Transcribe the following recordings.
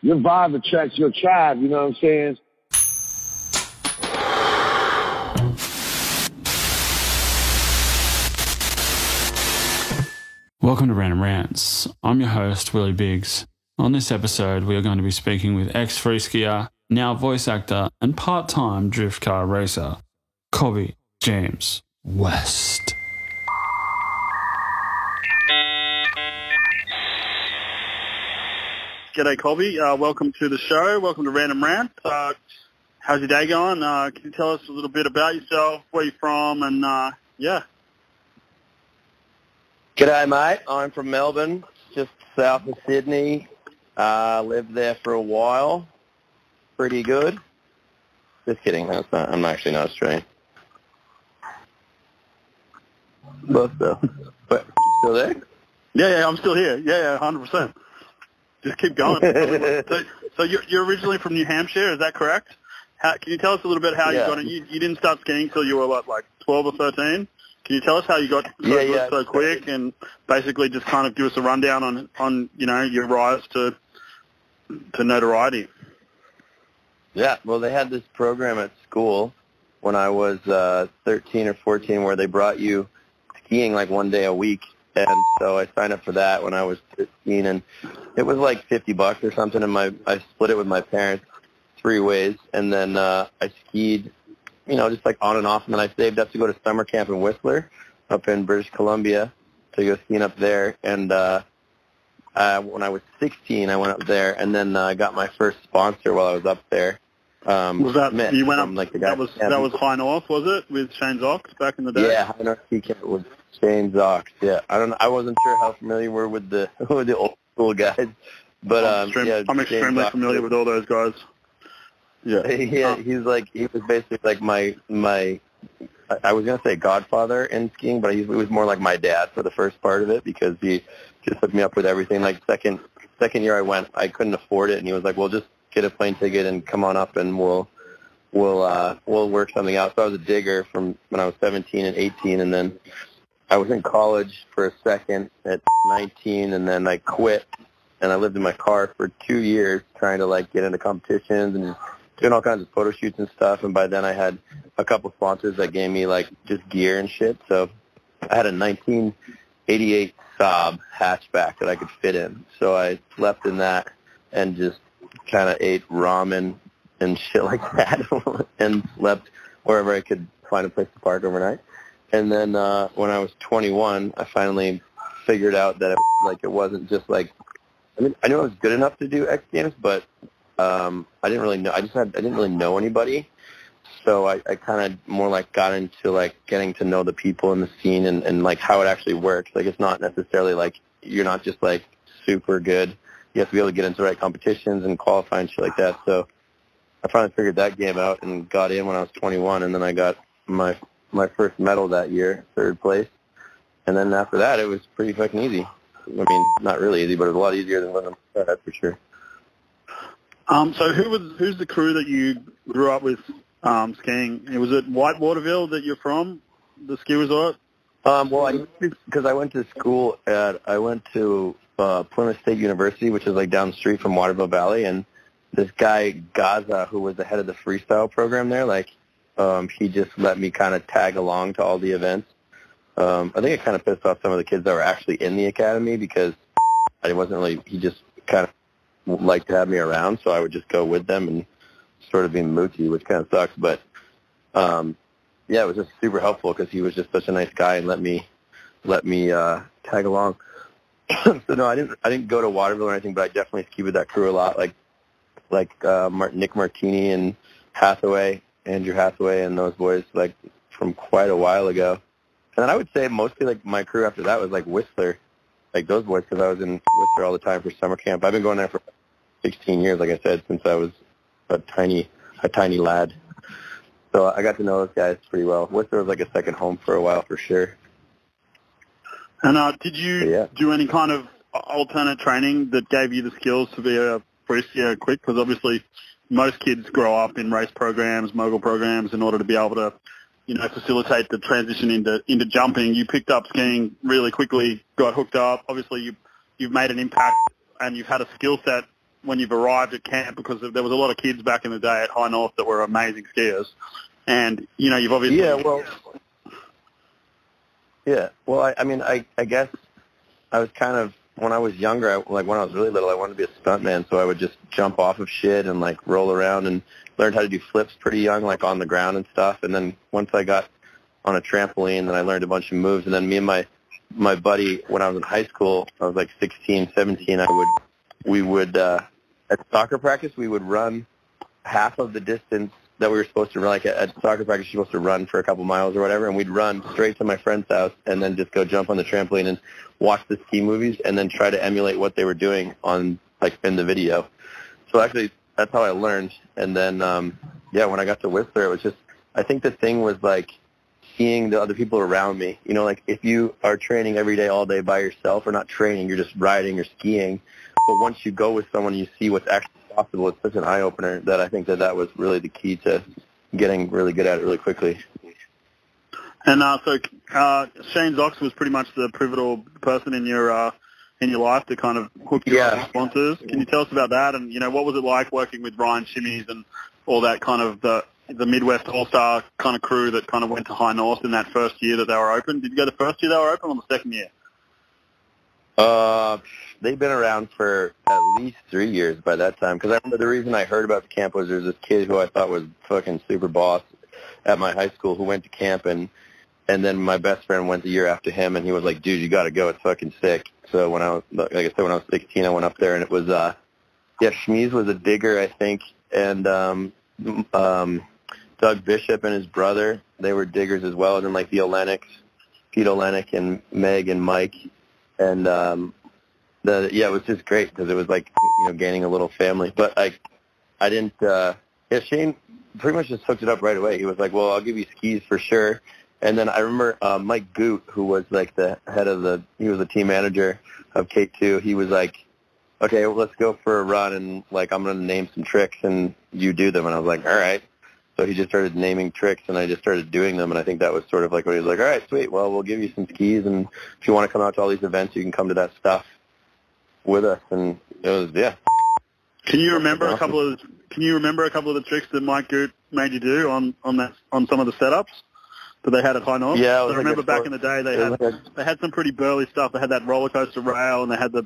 your vibe attracts your tribe, you know what I'm saying? Welcome to Random Rants. I'm your host, Willy Biggs. On this episode, we are going to be speaking with ex-freeskier, now voice actor, and part-time drift car racer, Colby James West. G'day, Colby. Welcome to the show. Welcome to Random Rants. How's your day going? Can you tell us a little bit about yourself, where you're from, and yeah. G'day, mate. I'm from Melbourne, just south of Sydney. Lived there for a while. Pretty good. Just kidding. I'm actually not Australian. But still there? Yeah, I'm still here. Yeah, 100%. Just keep going. So you're originally from New Hampshire, is that correct? Can you tell us a little bit how you got it? You didn't start skiing until you were, like 12 or 13? Can you tell us how you got so quick, and basically just kind of give us a rundown on your rise to notoriety? Yeah, well, they had this program at school when I was 13 or 14 where they brought you skiing like one day a week, and so I signed up for that when I was 15, and it was like $50 or something, and I split it with my parents 3 ways, and then I skied just like on and off. And then I saved up to go to summer camp in Whistler up in British Columbia to go skiing up there. And when I was 16, I went up there, and then I got my first sponsor while I was up there. Was that Smith, you went up? Like the guy that was High North, was it, with Shane Zox back in the day? Yeah, High North ski camp with Shane Zox. Yeah, I wasn't sure how familiar you were with the old school guys, but I'm extremely familiar with all those guys. Yeah. He was basically like my I was going to say godfather in skiing, but he was more like my dad for the first part of it because he just hooked me up with everything. Like second year I went, I couldn't afford it, and he was like, "Well, just get a plane ticket and come on up, and we'll work something out." So I was a digger from when I was 17 and 18, and then I was in college for a second at 19, and then I quit, and I lived in my car for 2 years trying to like get into competitions and doing all kinds of photo shoots and stuff, and by then I had a couple sponsors that gave me like just gear and shit. So I had a 1988 Saab hatchback that I could fit in. So I slept in that and just kind of ate ramen and shit like that and slept wherever I could find a place to park overnight. And then when I was 21, I finally figured out that it wasn't just like, I mean, I knew I was good enough to do X Games, but I didn't really know. I didn't really know anybody, so I kind of more like got into like getting to know the people in the scene and like how it actually works. Like it's not necessarily like you're not just like super good. You have to be able to get into the right competitions and qualify and shit like that. So I finally figured that game out and got in when I was 21, and then I got my first medal that year, 3rd place. And then after that, it was pretty fucking easy. I mean, not really easy, but it was a lot easier than when I that's for sure. So who's the crew that you grew up with skiing? Was it Whitewaterville that you're from, the ski resort? Well, because I went to school I went to Plymouth State University, which is like down the street from Waterville Valley, and this guy Gaza, who was the head of the freestyle program there, like he just let me kind of tag along to all the events. I think it kind of pissed off some of the kids that were actually in the academy because I wasn't really. He just kind of like to have me around, so I would just go with them and sort of be moochy, which kind of sucks. But yeah, it was just super helpful because he was just such a nice guy and let me tag along. So no, I didn't go to Waterville or anything, but I definitely skied with that crew a lot, like Nick Martini and Andrew Hathaway, and those boys like from quite a while ago. And then I would say mostly like my crew after that was like Whistler. Like those boys, because I was in Whistler all the time for summer camp. I've been going there for 16 years, like I said, since I was a tiny lad. So I got to know those guys pretty well. Whistler was like a second home for a while, for sure. And did you do any kind of alternate training that gave you the skills to be a freeskier quick? Because obviously most kids grow up in race programs, mogul programs, in order to be able to facilitate the transition into jumping. You picked up skiing really quickly, got hooked up. Obviously, you've made an impact and you've had a skill set when you've arrived at camp, because there was a lot of kids back in the day at High North that were amazing skiers, and you've obviously I guess I was kind of, when I was younger, when I was really little, I wanted to be a stuntman, so I would just jump off of shit and like roll around, and learned how to do flips pretty young, like on the ground and stuff. And then once I got on a trampoline, then I learned a bunch of moves. And then me and my buddy, when I was in high school, I was like 16, 17, we would at soccer practice, we would run half of the distance that we were supposed to run. Like at soccer practice, you're supposed to run for a couple miles or whatever, and we'd run straight to my friend's house and then just go jump on the trampoline and watch the ski movies and then try to emulate what they were doing on, like, in the video. So actually, that's how I learned. And then, when I got to Whistler, it was just, I think the thing was, like, seeing the other people around me. Like, if you are training every day, all day by yourself, or not training, you're just riding or skiing. But once you go with someone, you see what's actually possible. It's such an eye-opener that I think that was really the key to getting really good at it really quickly. And so Shane Zox was pretty much the pivotal person in your life to kind of hook you up with sponsors. Can you tell us about that? And, what was it like working with Ryan Shimmies and all that kind of the Midwest All-Star kind of crew that kind of went to High North in that first year that they were open? Did you go the first year they were open or the second year? They've been around for at least 3 years by that time. Because I remember the reason I heard about the camp was there was this kid who I thought was fucking super boss at my high school who went to camp, and then my best friend went the year after him, and he was like, dude, you got to go. It's fucking sick. So when I was 16, I went up there, and it was, Shmies was a digger, I think, and Doug Bishop and his brother, they were diggers as well, and then like the Olenics, Pete Olenek and Meg and Mike, and it was just great because it was like, gaining a little family. But I didn't, Shane pretty much just hooked it up right away. He was like, well, I'll give you skis for sure. And then I remember Mike Goot, who was like the head of he was the team manager of K2. He was like, okay, well, let's go for a run, and like I'm going to name some tricks and you do them. And I was like, all right. So he just started naming tricks, and I just started doing them. And I think that was sort of like when he was like, all right, sweet, well, we'll give you some skis, and if you want to come out to all these events, you can come to that stuff with us. And it was, Can you remember a couple of the tricks that Mike Goot made you do on some of the setups that they had at High North? Yeah, I remember back in the day they had some pretty burly stuff. They had that roller coaster rail, and they had the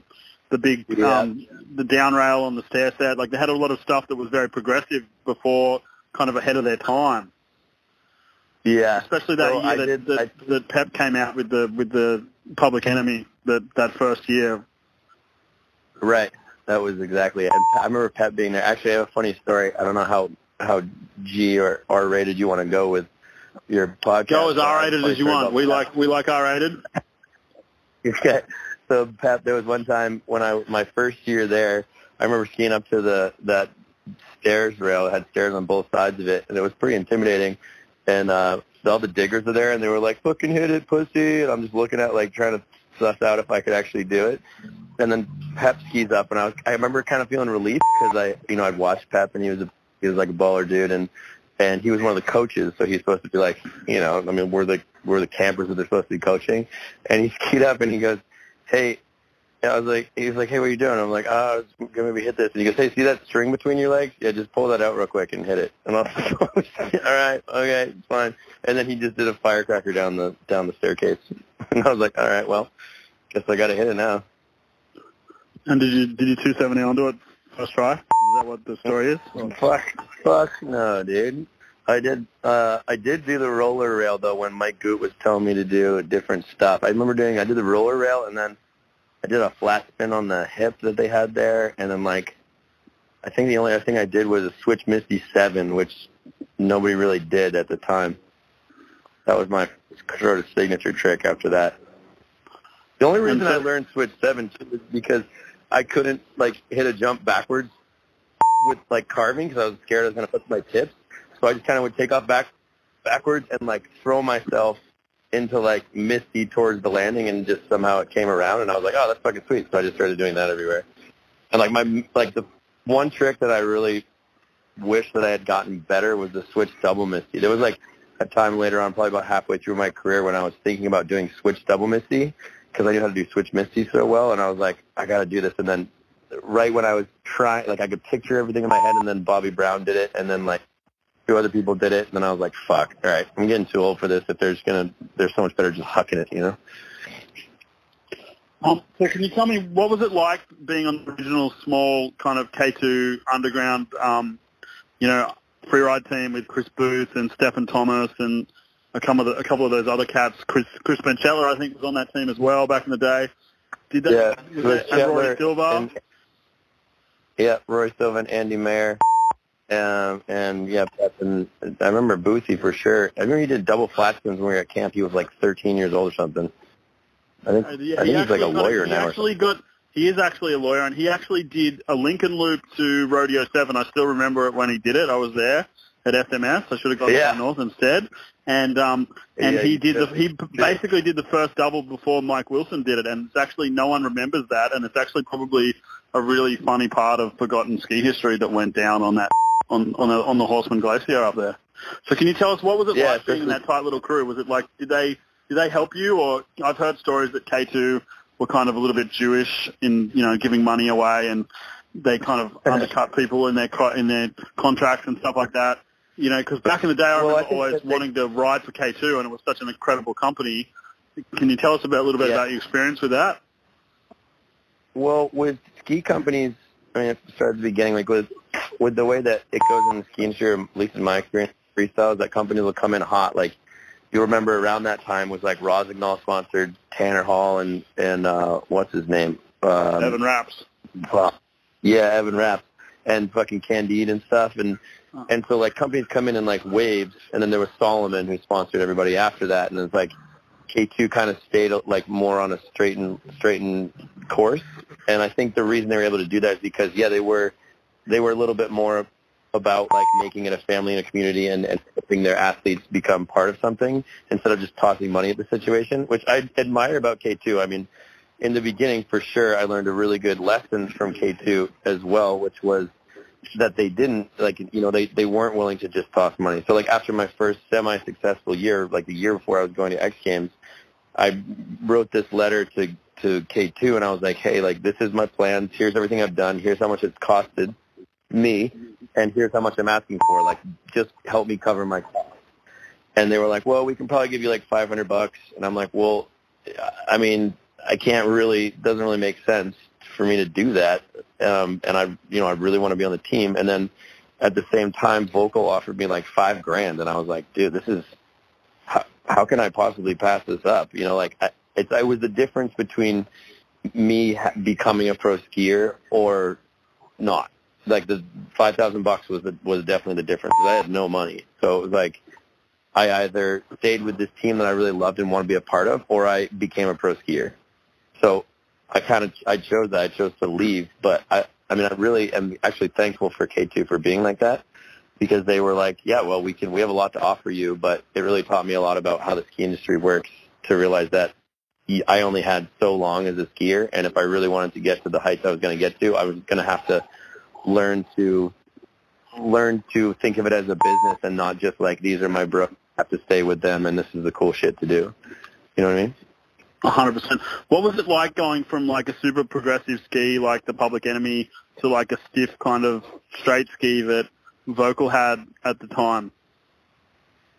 big the down rail on the stair set. Like, they had a lot of stuff that was very progressive before, kind of ahead of their time. Yeah, especially that year that Pep came out with the Public Enemy that first year. Right. That was exactly it. And I remember Pep being there. Actually, I have a funny story. I don't know how G or R-rated you want to go with your podcast. Go as R-rated as you want. We like R-rated. Okay. So, Pep, there was one time when my first year there, I remember skiing up to that stairs rail. It had stairs on both sides of it, and it was pretty intimidating. And all the diggers were there, and they were like, fucking hit it, pussy. And I'm just looking at, like, trying to suss out if I could actually do it. And then Pep skis up, and I remember kind of feeling relief because I'd watched Pep, and he was like a baller dude, and he was one of the coaches, so he's supposed to be like, we're the campers that they're supposed to be coaching. And he skied up, and he goes, hey, he was like, hey, what are you doing? I'm like, I was going to maybe hit this. And he goes, hey, see that string between your legs? Yeah, just pull that out real quick and hit it. And I was like, all right, okay, it's fine. And then he just did a firecracker down the staircase. And I was like, all right, well, guess I got to hit it now. And did you 270 onto it first try? Is that what the story is? Fuck no, dude. I did do the roller rail, though, when Mike Goot was telling me to do different stuff. I remember I did the roller rail, and then I did a flat spin on the hip that they had there, and then, like, I think the only other thing I did was a switch Misty 7, which nobody really did at the time. That was my sort of signature trick after that. The only reason I learned switch 7 too was because I couldn't, like, hit a jump backwards with, like, carving because I was scared I was going to put my tips. So I just kind of would take off backwards and, like, throw myself into, like, Misty towards the landing, and just somehow it came around, and I was like, oh, that's fucking sweet. So I just started doing that everywhere. And, like, the one trick that I really wish that I had gotten better was the switch double Misty. There was, like, a time later on, probably about halfway through my career, when I was thinking about doing switch double Misty because I knew how to do switch Misty so well, and I was like, I got to do this. And then right when I was trying, like I could picture everything in my head, and then Bobby Brown did it, and then like 2 other people did it, and then I was like, fuck, all right, I'm getting too old for this. If there's so much better just hucking it, you know? So can you tell me, what was it like being on the original small kind of K2 underground, free ride team with Chris Booth and Stephen Thomas and a couple of those other cats? Chris Benchella, I think, was on that team as well back in the day. Did that? Yeah, and Rory Silva. Rory Silva and Andy Mayer. And I remember Boothie for sure. I remember he did double flat spins when we were at camp. He was like 13 years old or something. I think he's like a lawyer now. He is actually a lawyer, and he actually did a Lincoln Loop to Rodeo 7. I still remember it when he did it. I was there at FMS. I should have gone to North instead. And he basically did the first double before Mike Wilson did it, and it's actually no one remembers that, and it's actually probably a really funny part of forgotten ski history that went down on that on the Horseman Glacier up there. So can you tell us, what was it like being in that tight little crew? Was it like, did they help you? Or I've heard stories that K2 were kind of a little bit Jewish in, giving money away, and they kind of undercut people in their contracts and stuff like that. Because back in the day, I remember always wanting to ride for K2, and it was such an incredible company. Can you tell us a little bit about your experience with that? Well, with ski companies, I mean, it started at the beginning, like with the way that it goes in the ski industry, at least in my experience, freestyle, is that companies will come in hot. Like, you remember around that time was like Rosignol sponsored Tanner Hall and what's his name? Evan Rapps. Evan Rapps and fucking Candide and stuff. And so like companies come in like waves, and then there was Solomon who sponsored everybody after that. And it's like K2 kind of stayed like more on a straightened course. And I think the reason they were able to do that is because, they were a little bit more about like making it a family and a community and helping their athletes become part of something instead of just tossing money at the situation, which I admire about K2. I mean, in the beginning, for sure, I learned a really good lesson from K2 as well, which was that they didn't, they weren't willing to just toss money. So like after my first semi-successful year, like the year before I was going to X Games, I wrote this letter to K2, and I was like, hey, like, this is my plan. Here's everything I've done. Here's how much it's costed me, and here's how much I'm asking for. Like, just help me cover my costs. And they were like, well, we can probably give you like $500. And I'm like, well, I mean, doesn't really make sense for me to do that. And I really want to be on the team. And then at the same time, Vocal offered me like $5,000, and I was like, dude, this is, how can I possibly pass this up? It was the difference between me becoming a pro skier or not. Like the $5,000 was definitely the difference, because I had no money. So it was like I either stayed with this team that I really loved and want to be a part of, or I became a pro skier. So I chose that. I chose to leave. But I really am actually thankful for K2 for being like that, because they were like, yeah, well, we have a lot to offer you, but it really taught me a lot about how the ski industry works, to realize that I only had so long as a skier, and if I really wanted to get to the heights I was going to get to, I was going to have to learn to think of it as a business and not just like, these are my bros, I have to stay with them, and this is the cool shit to do. You know what I mean? 100%. What was it like going from like a super progressive ski like the Public Enemy to like a stiff kind of straight ski that Vocal had at the time?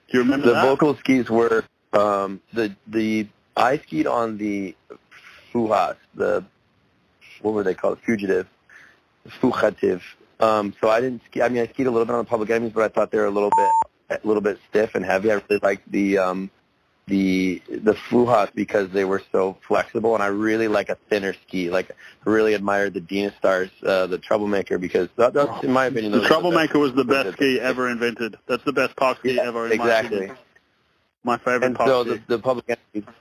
Do you remember that? The Vocal skis were I skied on the Fuhas, what were they called? Fugitive. So I didn't ski. I mean, I skied a little bit on the Public Enemies, but I thought they were a little bit stiff and heavy. I really liked the Fuhas because they were so flexible, and I really like a thinner ski. Like, I really admired the Dina Stars, the Troublemaker, because that's, in my opinion, the Troublemaker was the best ski ever invented. That's the best park ski ever. Exactly. My favorite park ski. And so the Public Enemies,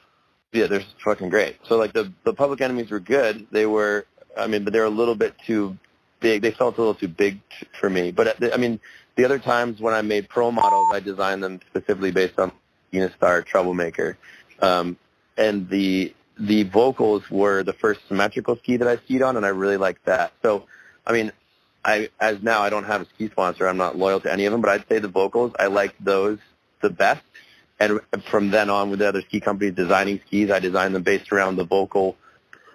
they're fucking great. So like the Public Enemies were good. They were, but they were a little bit too big. They felt a little too big for me. But the other times when I made pro models, I designed them specifically based on Unistar Troublemaker. And the Vocals were the first symmetrical ski that I skied on, and I really liked that. So, I don't have a ski sponsor. I'm not loyal to any of them, but I'd say the Vocals, I liked those the best. And from then on, with the other ski companies designing skis, I designed them based around the Vocal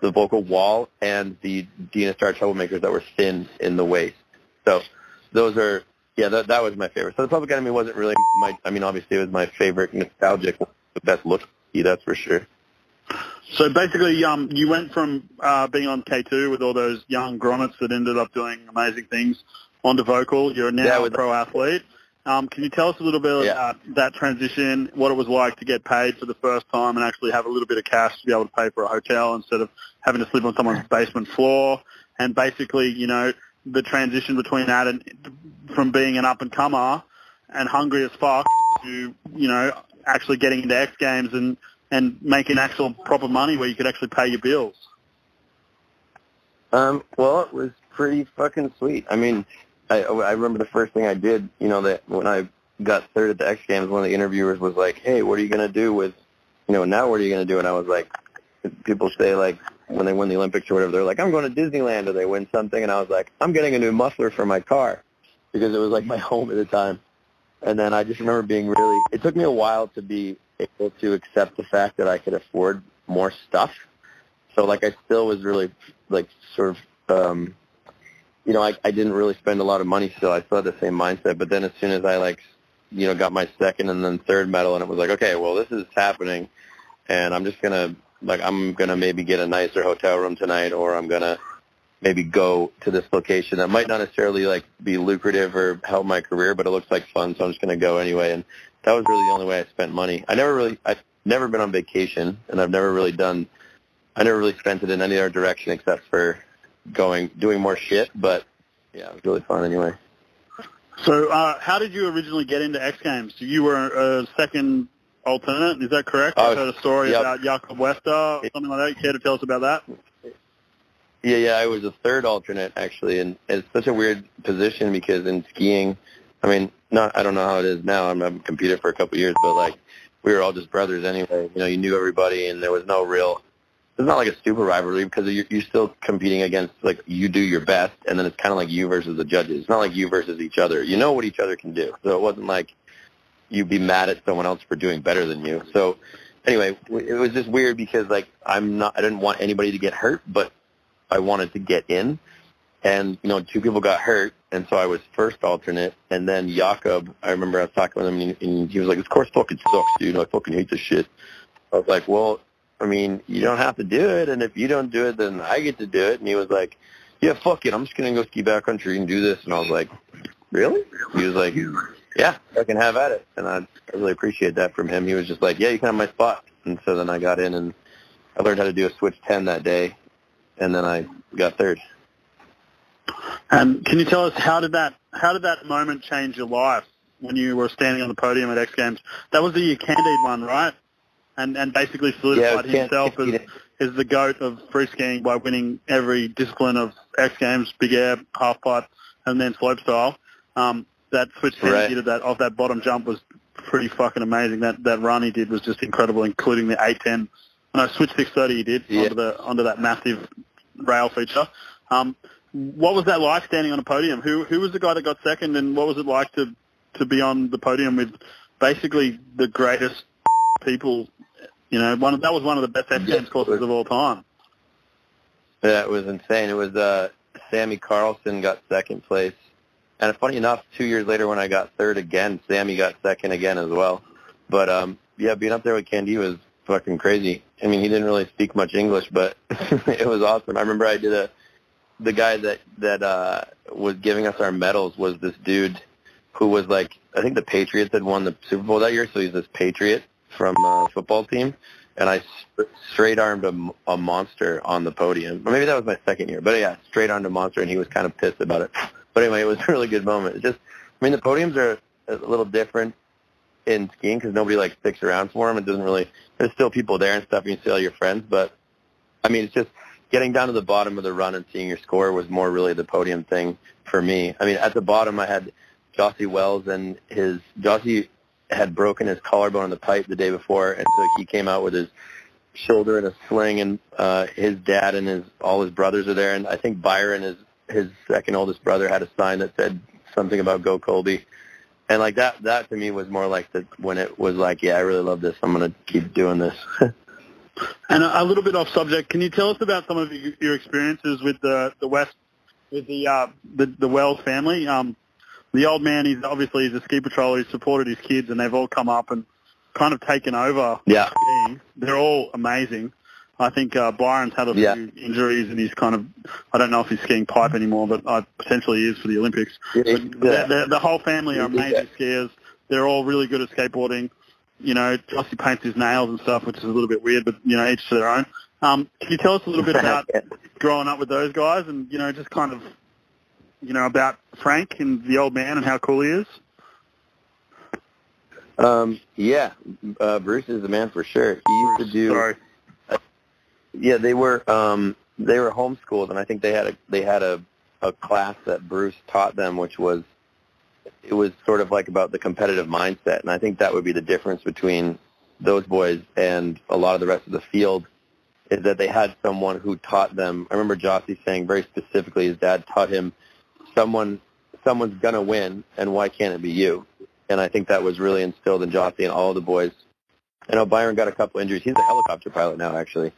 the vocal wall and the Dina Star Troublemakers that were thin in the waist. So those are, that was my favorite. So the Public Enemy wasn't really obviously it was my favorite nostalgic, the best look, that's for sure. So basically, you went from being on K2 with all those young grommets that ended up doing amazing things onto vocal. You're now a pro athlete. Can you tell us a little bit about that transition, what it was like to get paid for the first time and actually have a little bit of cash to be able to pay for a hotel instead of having to sleep on someone's basement floor, and basically, the transition between that and from being an up-and-comer and hungry as fuck to, actually getting into X Games and making actual proper money where you could actually pay your bills? Well, it was pretty fucking sweet. I mean, I remember the first thing I did, that when I got third at the X Games, one of the interviewers was like, hey, what are you going to do with, now what are you going to do? And I was like, people say, like, when they win the Olympics or whatever, they're like, I'm going to Disneyland, or they win something. And I was like, I'm getting a new muffler for my car, because it was like my home at the time. And then I just remember being it took me a while to be able to accept the fact that I could afford more stuff. So, like, I still was really, like, sort of, I didn't really spend a lot of money still. I still had the same mindset. But then as soon as I, got my second and then third medal, and it was like, okay, well, this is happening, and I'm just going to, I'm going to maybe get a nicer hotel room tonight, or I'm going to maybe go to this location that might not necessarily, be lucrative or help my career, but it looks like fun, so I'm just going to go anyway. And that was really the only way I spent money. I've never been on vacation, and I never really spent it in any other direction except for doing more shit, but yeah, it was really fun anyway. So how did you originally get into X Games? You were a second alternate, is that correct? I heard a story about Jakob Wester or something like that. You care to tell us about that? Yeah, I was a third alternate, actually, and it's such a weird position because in skiing, I don't know how it is now. I've competed for a couple of years, but, we were all just brothers anyway. You knew everybody, and there was no real... It's not like a super rivalry because you're still competing against, you do your best, and then it's kind of like you versus the judges. It's not like you versus each other. You know what each other can do. So it wasn't like you'd be mad at someone else for doing better than you. So anyway, it was just weird because, I didn't want anybody to get hurt, but I wanted to get in. And, two people got hurt, and so I was first alternate. And then Jakob, I remember I was talking with him, and he was like, of course fucking sucks, dude. I fucking hate this shit. I was like, well... you don't have to do it, and if you don't do it, then I get to do it. And he was like, yeah, fuck it, I'm just going to go ski backcountry and do this. And I was like, really? He was like, yeah, I can have at it. And I really appreciate that from him. He was just like, yeah, you can have my spot. And so then I got in, and I learned how to do a switch 10 that day, and then I got third. And can you tell us how did that moment change your life when you were standing on the podium at X Games? That was the Candide one, right? And basically solidified himself as the GOAT of free skiing by winning every discipline of X Games, big air, half pipe, and then slopestyle. That switch 10 he did off that bottom jump was pretty fucking amazing. That run he did was just incredible, including the 810. Switch 630 he did onto that massive rail feature. What was that like standing on a podium? Who was the guy that got second, and what was it like to be on the podium with basically the greatest people? That was one of the best X Games courses of all time. Yeah, it was insane. It was Sammy Carlson got second place. And funny enough, 2 years later when I got third again, Sammy got second again as well. But, being up there with Candy was fucking crazy. He didn't really speak much English, but it was awesome. I remember I did the guy that was giving us our medals was this dude who was I think the Patriots had won the Super Bowl that year, so he's this Patriot from a football team, and I straight-armed a monster on the podium. Or maybe that was my second year, but yeah, straight-armed a monster, and he was kind of pissed about it. But anyway, it was a really good moment. It's just, the podiums are a little different in skiing because nobody, sticks around for them. It doesn't really, there's still people there and stuff, and you see all your friends, but, it's just getting down to the bottom of the run and seeing your score was more really the podium thing for me. At the bottom, I had Jossie Wells, and Jossie had broken his collarbone in the pipe the day before, and so he came out with his shoulder in a sling, and his dad and all his brothers are there, and I think Byron, his second oldest brother, had a sign that said something about "Go Colby," and that to me was more when it was yeah, I really love this, I'm gonna keep doing this. And a little bit off subject, can you tell us about some of your experiences with the West, with the Wells family? The old man, he's a ski patroller. He's supported his kids, and they've all come up and kind of taken over. Yeah. Skiing. They're all amazing. I think Byron's had a few injuries, and he's kind of, I don't know if he's skiing pipe anymore, but potentially he is for the Olympics. Yeah. The whole family are amazing skiers. They're all really good at skateboarding. You know, Jossie paints his nails and stuff, which is a little bit weird, but, you know, each to their own. Can you tell us a little bit about growing up with those guys and, you know, just kind of, you know, about Frank and the old man and how cool he is? Bruce is the man for sure. He used to do... Sorry. They were homeschooled, and I think they had a class that Bruce taught them, which was sort of like about the competitive mindset, and I think that would be the difference between those boys and a lot of the rest of the field, is that they had someone who taught them. I remember Jossie saying very specifically his dad taught him, someone's gonna win, and why can't it be you? And I think that was really instilled in Jossie and all of the boys. I know Byron got a couple injuries. He's a helicopter pilot now, actually.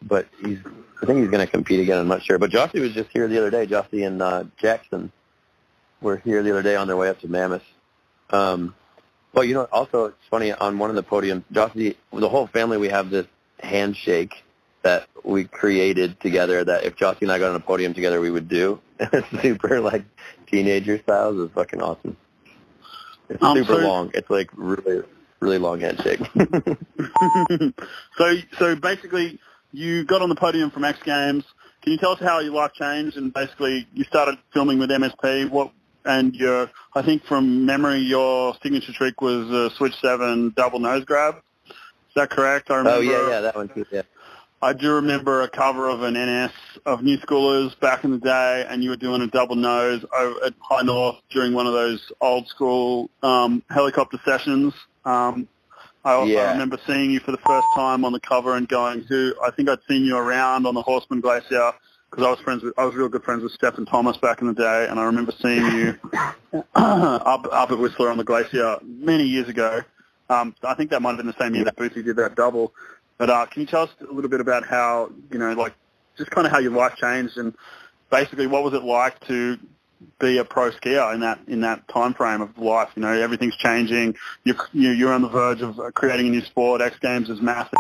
But I think he's going to compete again. I'm not sure. But Jossie was just here the other day. Jossie and Jackson were here the other day on their way up to Mammoth. Well, you know, also it's funny, on one of the podiums, Jossie, the whole family, we have this handshake that we created together that if Jossie and I got on a podium together, we would do. It's super, like, teenager styles. It's fucking awesome. It's super long. It's, like, really, really long handshake. So basically, you got on the podium from X Games. Can you tell us how your life changed? And basically, you started filming with MSP. I think from memory, your signature trick was a Switch 7 double nose grab. Is that correct? I remember. Oh yeah, that one too. Yeah. I do remember a cover of an NS of New Schoolers back in the day, and you were doing a double nose over at High North during one of those old school helicopter sessions. I remember seeing you for the first time on the cover and going to, I think I'd seen you around on the Horseman Glacier because I was real good friends with Stephen Thomas back in the day, and I remember seeing you up at Whistler on the Glacier many years ago. I think that might have been the same year that Bootsy did that double. But can you tell us a little bit about how, you know, like just kind of how your life changed and basically what was it like to be a pro skier in that time frame of life? You know, everything's changing. You're on the verge of creating a new sport. X Games is massive.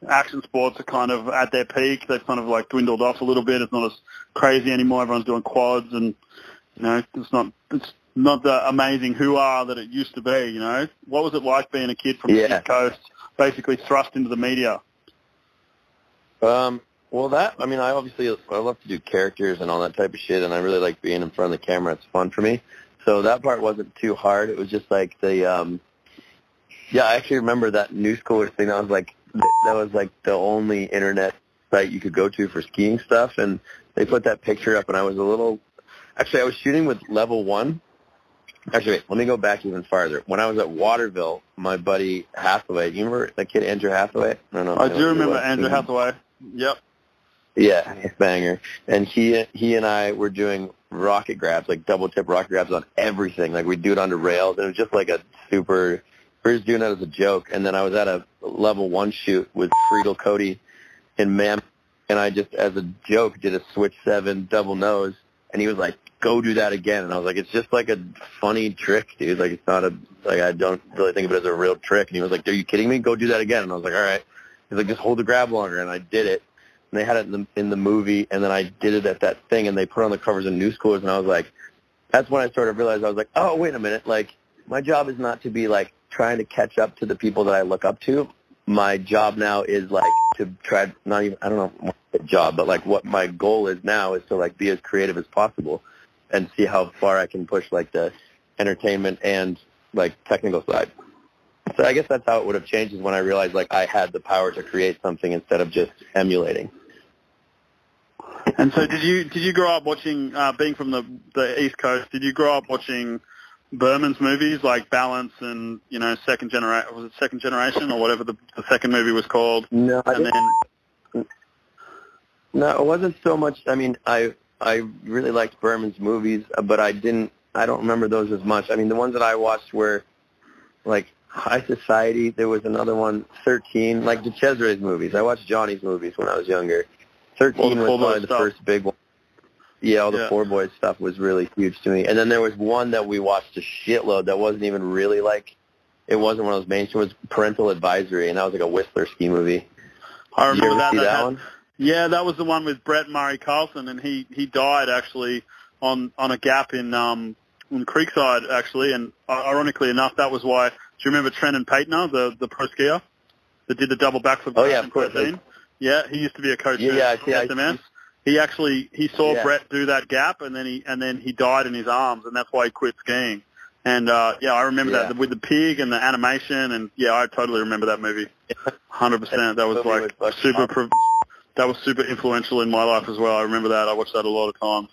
Action sports are kind of at their peak. They've kind of like dwindled off a little bit. It's not as crazy anymore. Everyone's doing quads, and you know, it's not the amazing hoo-ah that it used to be. You know, what was it like being a kid from the East Coast, basically thrust into the media? Well, I love to do characters and all that type of shit, and I really like being in front of the camera. It's fun for me. So that part wasn't too hard. It was just like I actually remember that New Schoolers thing. That was like the only internet site you could go to for skiing stuff, and they put that picture up, and I was I was shooting with level 1. Actually, wait, let me go back even farther. When I was at Waterville, my buddy Hathaway, you remember that kid Andrew Hathaway? I do remember Andrew Hathaway. Yep. Yeah, banger. And he and I were doing rocket grabs, like double tip rocket grabs on everything. Like we'd do it onto rails, and it was just like we were just doing that as a joke. And then I was at a level 1 shoot with Friedel Cody in Mam, and I just, as a joke, did a Switch 7 double nose, and he was like, go do that again. And I was like, it's just like a funny trick, dude. Like it's not I don't really think of it as a real trick. And he was like, are you kidding me? Go do that again. And I was like, all right. He's like, just hold the grab longer. And I did it. And they had it in the movie, and then I did it at that thing, and they put on the covers of New Schoolers, and I was like, that's when I sort of realized, I was like, oh, wait a minute, like, my job is not to be, like, trying to catch up to the people that I look up to. My job now is, like, to try, not even, I don't know what the job, but, like, what my goal is now is to, like, be as creative as possible and see how far I can push, like, the entertainment and, like, technical side. So I guess that's how it would have changed, is when I realized, like, I had the power to create something instead of just emulating. And so did you grow up watching, being from the East Coast, did you grow up watching Berman's movies like Balance and, you know, Second Generation or whatever the second movie was called? No, no, it wasn't so much. I mean, I really liked Berman's movies, but I don't remember those as much. I mean, the ones that I watched were, like, High Society. There was another one, 13, like the Cesare's movies. I watched Johnny's movies when I was younger. 13 was probably the first big one. Yeah, all the Four Boys stuff was really huge to me. And then there was one that we watched a shitload that wasn't even really like, it wasn't one of those mainstream. It was Parental Advisory, and that was like a Whistler ski movie. I remember that. You ever see that one? Yeah, that was the one with Brett Murray Carlson, and he died actually on a gap in Creekside actually. And ironically enough, that was why. Do you remember Trenton Patener, the pro skier that did the double backflip? Oh yeah, of course. Yeah, he used to be a coach at SMS. He saw Brett do that gap, and then he died in his arms, and that's why he quit skiing. And I remember that with the pig and the animation, and I totally remember that movie. 100%. That was like super. That was super influential in my life as well. I remember that. I watched that a lot of times.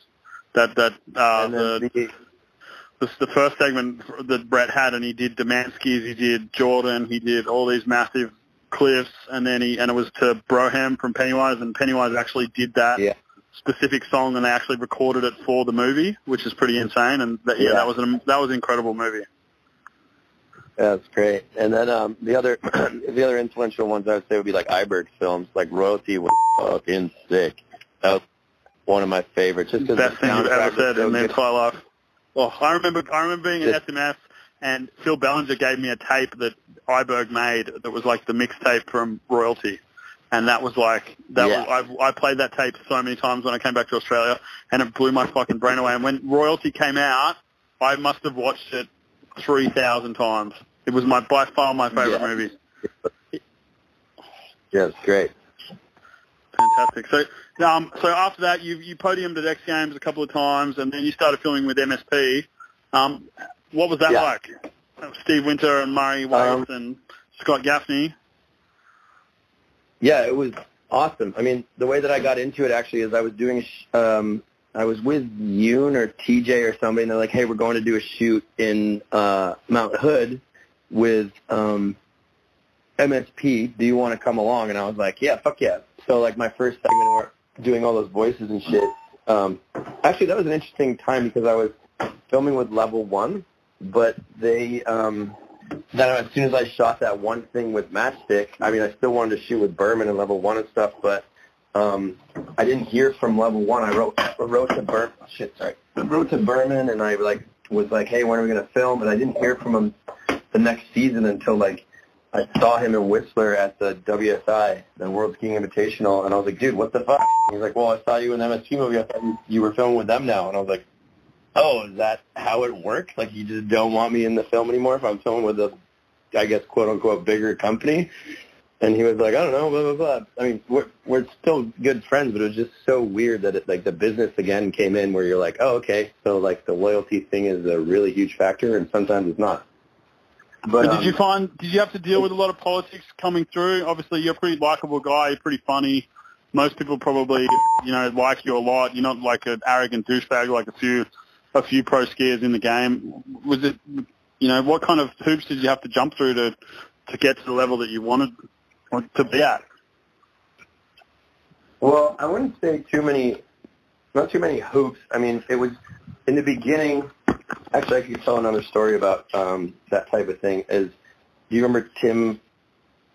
The first segment that Brett had, and he did Demansky's, he did Jordan, he did all these massive cliffs, and it was to Broham from Pennywise, and Pennywise actually did that specific song, and they actually recorded it for the movie, which is pretty insane. And that was an incredible movie. That's great. And then the other influential ones I would say would be like Iberg films, like Royalty was fucking sick. That was one of my favorites. Just best thing you've ever said in my entire life. Well, I remember being at SMS, and Phil Bellinger gave me a tape that Iberg made that was like the mixtape from Royalty. And that was like, I played that tape so many times when I came back to Australia, and it blew my fucking brain away. And when Royalty came out, I must have watched it 3,000 times. It was by far my favorite movie. Yeah, it's great. Fantastic. So after that, you podiumed at X Games a couple of times, and then you started filming with MSP. What was that like? Steve Winter and Murray Waite and Scott Gaffney. Yeah, it was awesome. I mean, the way that I got into it actually is I was doing I was with Yoon or TJ or somebody, and they're like, hey, we're going to do a shoot in Mount Hood with MSP. Do you want to come along? And I was like, yeah, fuck yeah. So, like, my first segment, we're doing all those voices and shit. Actually, that was an interesting time because I was filming with Level 1, but they then as soon as I shot that one thing with Matchstick, I mean, I still wanted to shoot with Berman and Level 1 and stuff, but I didn't hear from Level 1. I wrote to Berman. I wrote to Berman, and I was like, hey, when are we going to film? And I didn't hear from him the next season until I saw him in Whistler at the WSI, the World Skiing Invitational, and I was like, dude, what the fuck? He's like, well, I saw you in the MSP movie. I thought you were filming with them now. And I was like, oh, is that how it works? Like, you just don't want me in the film anymore if I'm filming with a, I guess, quote-unquote, bigger company? And he was like, I don't know, blah, blah, blah. I mean, we're still good friends, but it was just so weird that the business again came in where you're like, oh, okay, so, like, the loyalty thing is a really huge factor, and sometimes it's not. But did you have to deal with a lot of politics coming through? Obviously, you're a pretty likable guy, you're pretty funny. Most people probably, like you a lot. You're not like an arrogant douchebag like a few pro skiers in the game. Was it, what kind of hoops did you have to jump through to get to the level that you wanted to be at? Well, I wouldn't say not too many hoops. I mean, it was in the beginning. Actually, I could tell another story about that type of thing. Do you remember Tim?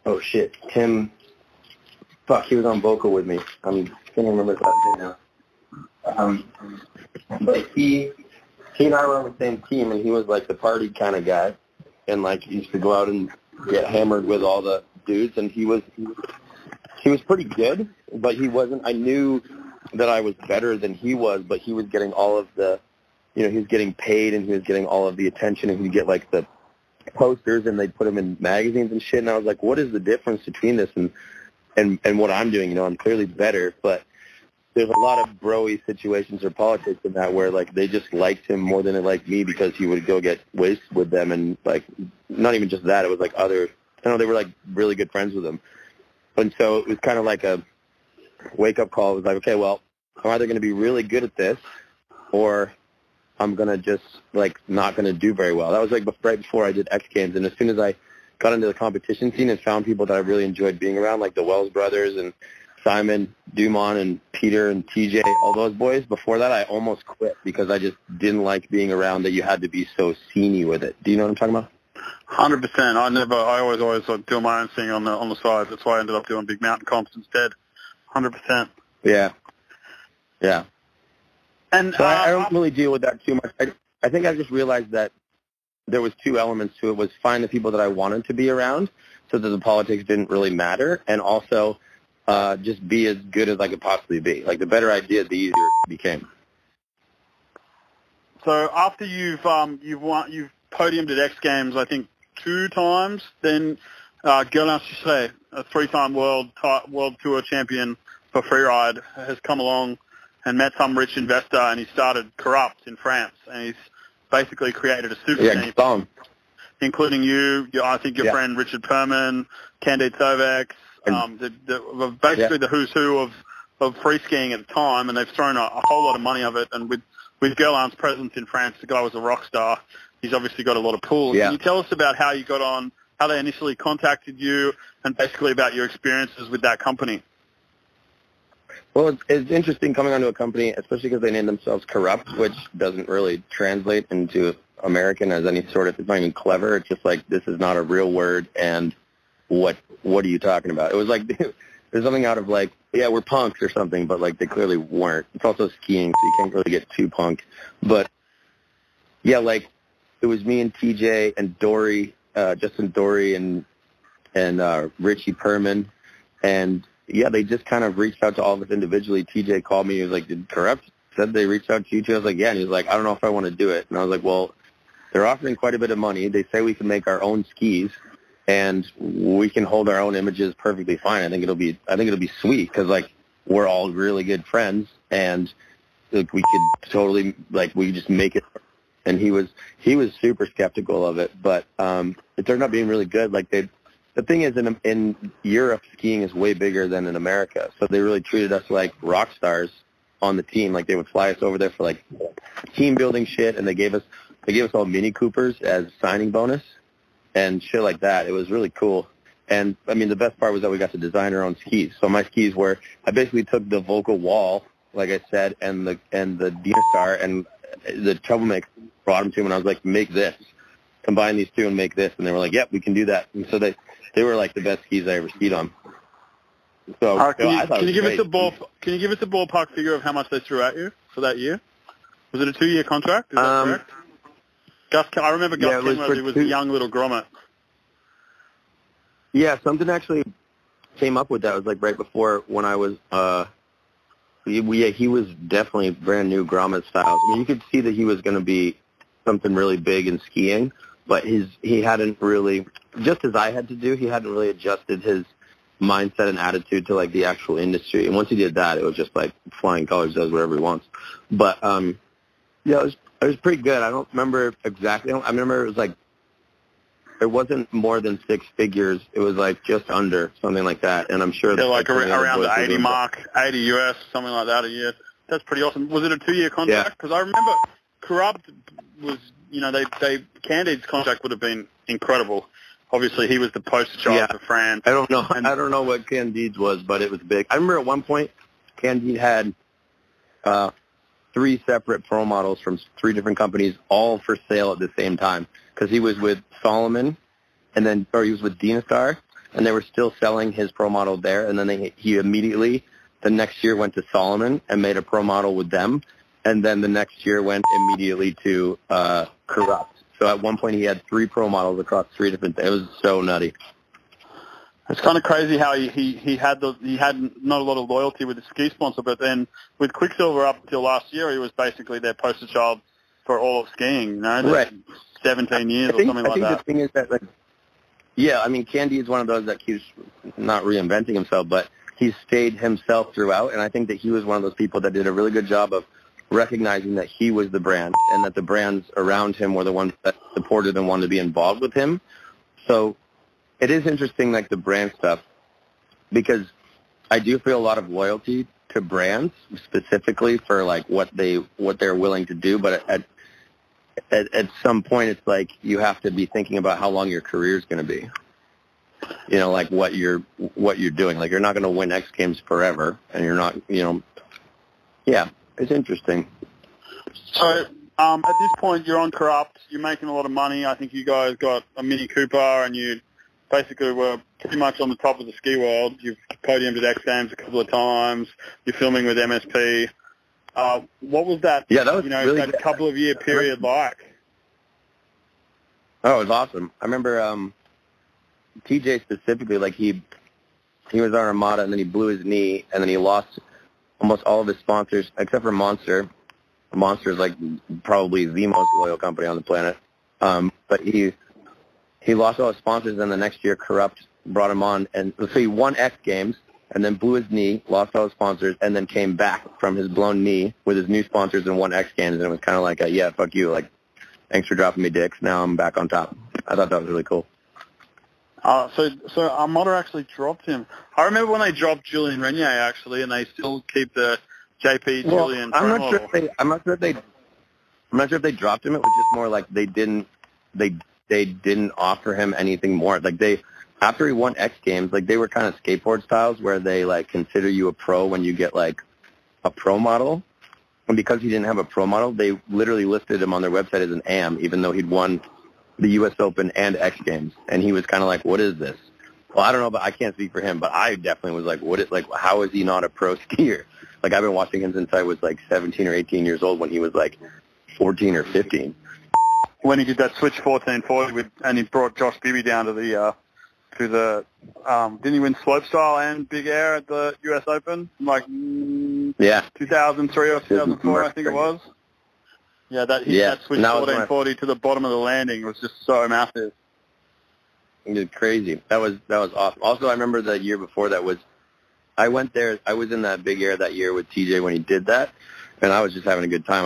Oh shit, Tim. Fuck, he was on vocal with me. I can't remember his last name now. But he and I were on the same team, and he was like the party kind of guy, and like he used to go out and get hammered with all the dudes, and he was pretty good, but he wasn't. I knew that I was better than he was, but he was getting all of the, he was getting paid, and he was getting all of the attention, and he'd get like the posters, and they'd put him in magazines and shit, and I was like, what is the difference between this and what I'm doing? I'm clearly better, but there's a lot of bro-y situations or politics in that where, like, they just liked him more than they liked me because he would go get wasted with them, and, like, not even just that, it was, like, they were, like, really good friends with him. And so it was kind of like a wake-up call. It was like, okay, well, I'm either going to be really good at this or I'm going to just, like, not going to do very well. That was, like, right before I did X Games, and as soon as I got into the competition scene and found people that I really enjoyed being around, like the Wells brothers and Simon, Dumont, and Peter, and TJ, all those boys. Before that, I almost quit because I just didn't like being around that you had to be so sceney with it. Do you know what I'm talking about? 100%. I always like doing my own thing on the side. That's why I ended up doing big mountain comps instead. 100%. Yeah. Yeah. And so I don't really deal with that too much. I think I just realized that there was two elements to it: was find the people that I wanted to be around, so that the politics didn't really matter, and also just be as good as I could possibly be. Like the better I did, the easier it became. So after you've podiumed at X Games, I think 2 times, then Guerlain Chusset, a 3-time world tour champion for freeride, has come along and met some rich investor, and he started Corrupt in France, and he's basically created a super team, including you. I think your friend Richard Perman, Candide Sovex, basically the who's who of free skiing at the time, and they've thrown a whole lot of money of it. And with Guerlain's presence in France, the guy was a rock star. He's obviously got a lot of pools. Yeah. Can you tell us about how you got on, how they initially contacted you, and basically about your experiences with that company? Well, it's interesting coming onto a company, especially because they named themselves Corrupt, which doesn't really translate into American as any sort of, it's not even clever. It's just like, this is not a real word, and what are you talking about? It was like, there's something out of like, yeah, we're punks or something, but like they clearly weren't. It's also skiing, so you can't really get too punk. But yeah, like it was me and TJ and Dory, Justin Dory and Richie Perman, and yeah, they just kind of reached out to all of us individually. TJ called me. He was like, did Corrupt said they reached out to you too? I was like, yeah. And he was like, I don't know if I want to do it. And I was like, well, they're offering quite a bit of money. They say we can make our own skis, and we can hold our own images perfectly fine. I think it'll be sweet because like we're all really good friends, and like we could totally like we could just make it. And he was super skeptical of it, but it turned out being really good. Like the thing is, in Europe, skiing is way bigger than in America, so they really treated us like rock stars on the team. Like they would fly us over there for like team building shit, and they gave us all Mini Coopers as signing bonus and shit like that. It was really cool. And I mean, the best part was that we got to design our own skis. So my skis were, I basically took the Vocal Wall, like I said, and the Dynastar, and the Troublemaker brought them to me, and I was like, make this. Combine these two and make this. And they were like, yep, we can do that. And so they were like the best skis I ever skied on. So can you give us a ballpark figure of how much they threw at you for that year? Was it a 2-year contract? Is that correct? I remember Gus Kenworthy was a young little grommet. Yeah, something actually came up with that. It was like right before when I was he was definitely brand new grommet style. I mean, you could see that he was going to be something really big in skiing, but he hadn't really, just as I had to do, he hadn't really adjusted his mindset and attitude to like the actual industry. And once he did that, it was just like flying colors, does whatever he wants. But yeah, it was pretty good. I don't remember exactly. I remember it was like, it wasn't more than 6 figures. It was like just under, something like that. And I'm sure that like around the 80 mark, 80 US, something like that a year. That's pretty awesome. Was it a 2-year contract? Because I remember Corrupt was, Candide's contract would have been incredible. Obviously, he was the poster child for France. I don't know what Candide's was, but it was big. I remember at one point, Candide had 3 separate pro models from 3 different companies, all for sale at the same time. Because he was with Solomon, or he was with Dynastar, and they were still selling his pro model there. And then he immediately, the next year, went to Solomon and made a pro model with them. And then the next year went immediately to Corrupt. So at one point he had 3 pro models across 3 different things. It was so nutty. It's kind of crazy how he had not a lot of loyalty with the ski sponsor, but then with Quicksilver up until last year, he was basically their poster child for all of skiing. Right. 17 years or something like that. I think the thing is that, like, yeah, I mean, Candy is one of those that keeps not reinventing himself, but he's stayed himself throughout, and I think that he was one of those people that did a really good job of recognizing that he was the brand and that the brands around him were the ones that supported and wanted to be involved with him. So it is interesting, like the brand stuff, because I do feel a lot of loyalty to brands specifically for like what they're willing to do, but at some point it's like you have to be thinking about how long your career is going to be. Like what you're doing. Like you're not going to win X Games forever, and you're not, yeah. It's interesting. So at this point, you're on Corrupt. You're making a lot of money. I think you guys got a Mini Cooper, and you basically were pretty much on the top of the ski world. You've podiumed at X Games a couple of times. You're filming with MSP. What was that? Yeah, that was really that couple of year period like? Oh, it was awesome. I remember TJ specifically, like he was on Armada, and then he blew his knee, and then he lost almost all of his sponsors except for Monster. Monster is like probably the most loyal company on the planet. But he lost all his sponsors, and the next year Corrupt brought him on, and so he won X Games, and then blew his knee, lost all his sponsors, and then came back from his blown knee with his new sponsors and won X Games, and it was kind of like, yeah, fuck you, like, thanks for dropping me dicks, now I'm back on top. I thought that was really cool. So Armada actually dropped him. I remember when they dropped Julian Renier, actually, and they still keep the JP Julian. I'm not sure if they dropped him. It was just more like they didn't offer him anything more. Like after he won X Games, like they were kind of skateboard styles where they like consider you a pro when you get like a pro model. And because he didn't have a pro model, they literally listed him on their website as an AM, even though he'd won the U.S. Open and X Games. And he was kind of like, what is this? Well, I don't know, but I can't speak for him, but I definitely was like, how is he not a pro skier? Like, I've been watching him since I was like 17 or 18 years old when he was like 14 or 15. When he did that switch 1440 and he brought Josh Bibby down to the didn't he win slopestyle and big air at the U.S. Open? Like, 2003 or 2004, I think it was. Yeah, that switch 1440 to the bottom of the landing was just so massive. It was crazy. That was awesome. Also, I remember the year before that I went there. I was in that big air that year with TJ when he did that, and I was just having a good time.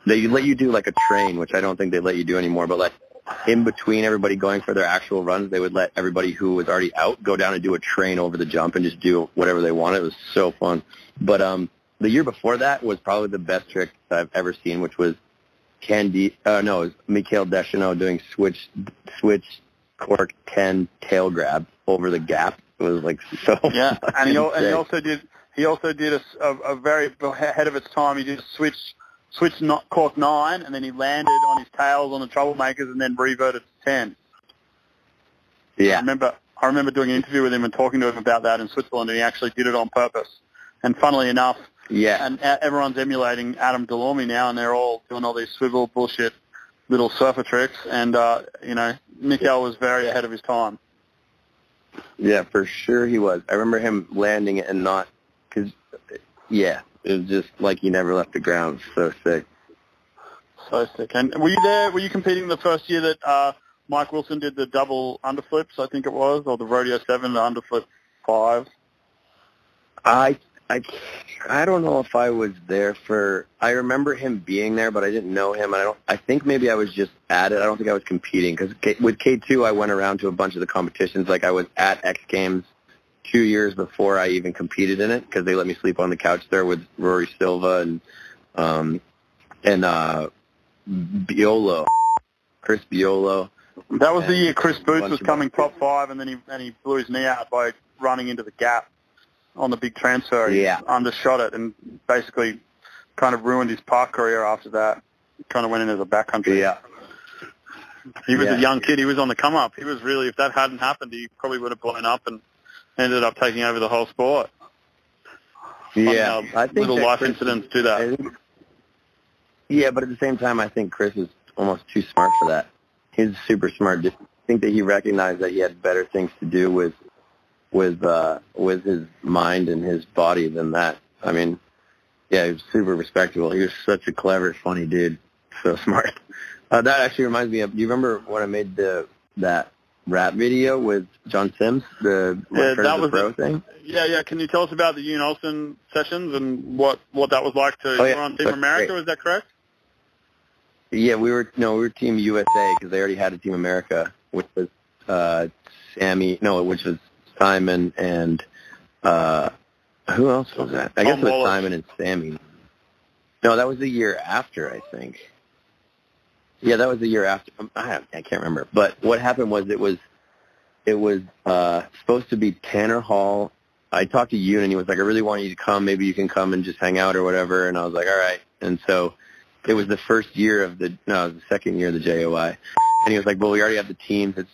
They let you do like a train, which I don't think they let you do anymore, but like in between everybody going for their actual runs, they would let everybody who was already out go down and do a train over the jump and just do whatever they wanted. It was so fun. But the year before that was probably the best trick that I've ever seen, which was it was Mikhail Deschanel doing switch cork 10 tail grab over the gap. It was like so. Yeah, and he also did a very ahead of its time. He did a switch cork 9, and then he landed on his tails on the troublemakers, and then reverted to 10. Yeah, I remember doing an interview with him and talking to him about that in Switzerland, and he actually did it on purpose. And funnily enough, and everyone's emulating Adam Delorme now, and they're all doing all these swivel bullshit little surfer tricks, and Mikhail was very ahead of his time. Yeah, for sure he was. I remember him landing it and not, because, it was just like he never left the ground. So sick. So sick. And were you there? Were you competing the first year that Mike Wilson did the double underflips, I think it was, or the Rodeo 7, the underflip 5? I don't know if I was there I remember him being there, but I didn't know him. I think maybe I was just at it. I don't think I was competing, because with K2 I went around to a bunch of the competitions. Like I was at X Games 2 years before I even competed in it, because they let me sleep on the couch there with Rory Silva and Biolo, Chris Biolo. That was the year Chris Boots was coming top 5, and then he blew his knee out by running into the gap on the big transfer. He undershot it and basically kind of ruined his park career after that. He kind of went into the backcountry. Yeah. He was a young kid. He was on the come-up. He was really, if that hadn't happened, he probably would have blown up and ended up taking over the whole sport. Yeah. I think little life incidents do that. Yeah, but at the same time, I think Chris is almost too smart for that. He's super smart. I think that he recognized that he had better things to do with his mind and his body than that. I mean, he was super respectable. He was such a clever, funny dude. So smart. That actually reminds me of, do you remember when I made that rap video with John Sims, the that was pro thing? Yeah. Can you tell us about the Ian Olsen sessions and what that was like you were on Team America, great. Is that correct? Yeah, we were Team USA, because they already had a Team America, which was which was Simon and who else was that? I guess it was Simon and Sammy. No, that was the year after, I think. Yeah, that was the year after. I can't remember. But what happened was it was supposed to be Tanner Hall. I talked to Yoon, and he was like, I really want you to come. Maybe you can come and just hang out or whatever. And I was like, all right. And so it was the first year of it was the second year of the JOI. And he was like, well, we already have the teams. It's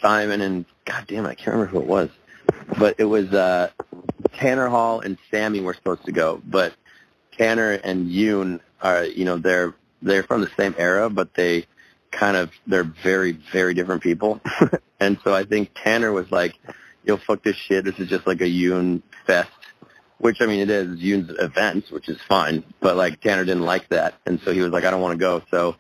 Simon and, God damn it, I can't remember who it was. But it was Tanner Hall and Sammy were supposed to go. But Tanner and Yoon are, they're from the same era, but they're very, very different people. And so I think Tanner was like, yo, fuck this shit. This is just like a Yoon fest. Which, I mean, it is Yoon's event, which is fine. But, like, Tanner didn't like that. And so he was like, I don't want to go. So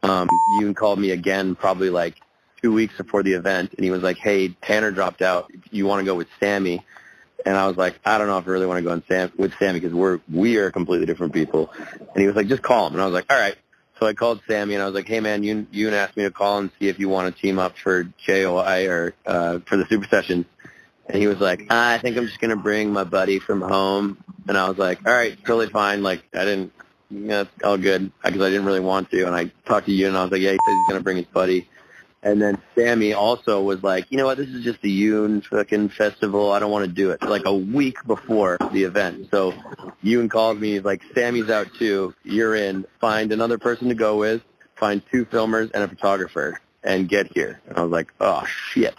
Yoon called me again probably, like, 2 weeks before the event. And he was like, hey, Tanner dropped out. You want to go with Sammy? And I was like, I don't know if I really want to go with Sammy because we are completely different people. And he was like, just call him. And I was like, all right. So I called Sammy, and I was like, hey, man, Yoon asked me to call and see if you want to team up for JOI or for the Super Sessions. And he was like, I think I'm just going to bring my buddy from home. And I was like, all right, totally fine. Like, it's all good because I didn't really want to. And I talked to you, and I was like, yeah, he said he's going to bring his buddy. And then Sammy also was like, you know what, this is just a Yoon fucking festival. I don't want to do it. Like a week before the event. So Yoon called me. He's like, Sammy's out too. You're in. Find another person to go with. Find 2 filmers and a photographer and get here. And I was like, oh, shit.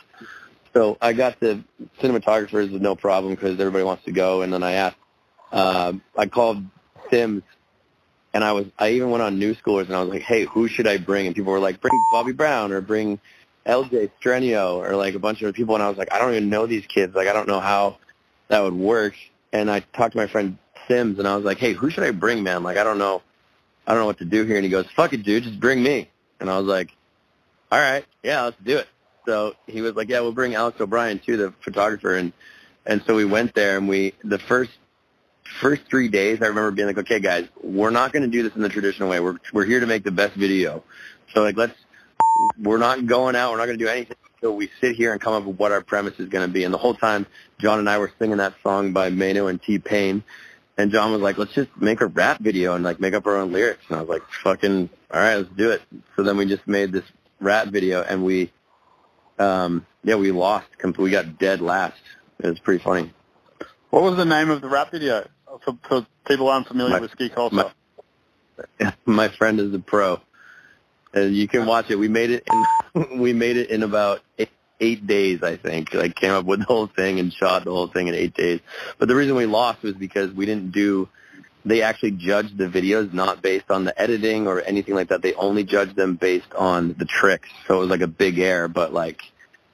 So I got the cinematographers with no problem because everybody wants to go. And then I asked, I called Sims, and I even went on New Schoolers, and I was like, hey, who should I bring? And people were like, bring Bobby Brown or bring LJ Strenio or like a bunch of people. And I was like, I don't even know these kids. Like, I don't know how that would work. And I talked to my friend Sims, and I was like, hey, who should I bring, man? Like, I don't know what to do here. And he goes, fuck it, dude, just bring me. And I was like, all right, yeah, let's do it. So he was like, yeah, we'll bring Alex O'Brien, too, the photographer. And so we went there, and the first 3 days, I remember being like, okay, guys, we're not going to do this in the traditional way. We're here to make the best video. So, like, we're not going out. We're not going to do anything until we sit here and come up with what our premise is going to be. And the whole time, John and I were singing that song by Mano and T-Pain. And John was like, let's just make a rap video and, like, make up our own lyrics. And I was like, fucking, all right, let's do it. So then we just made this rap video, and we lost. We got dead last. It was pretty funny. What was the name of the rap video for people unfamiliar with ski culture? My friend is a pro, and you can watch it. We made it in about 8 days, I think. Like, came up with the whole thing and shot the whole thing in 8 days. But the reason we lost was because we didn't do. They actually judged the videos not based on the editing or anything like that. They only judged them based on the tricks. So it was like a big error, but like.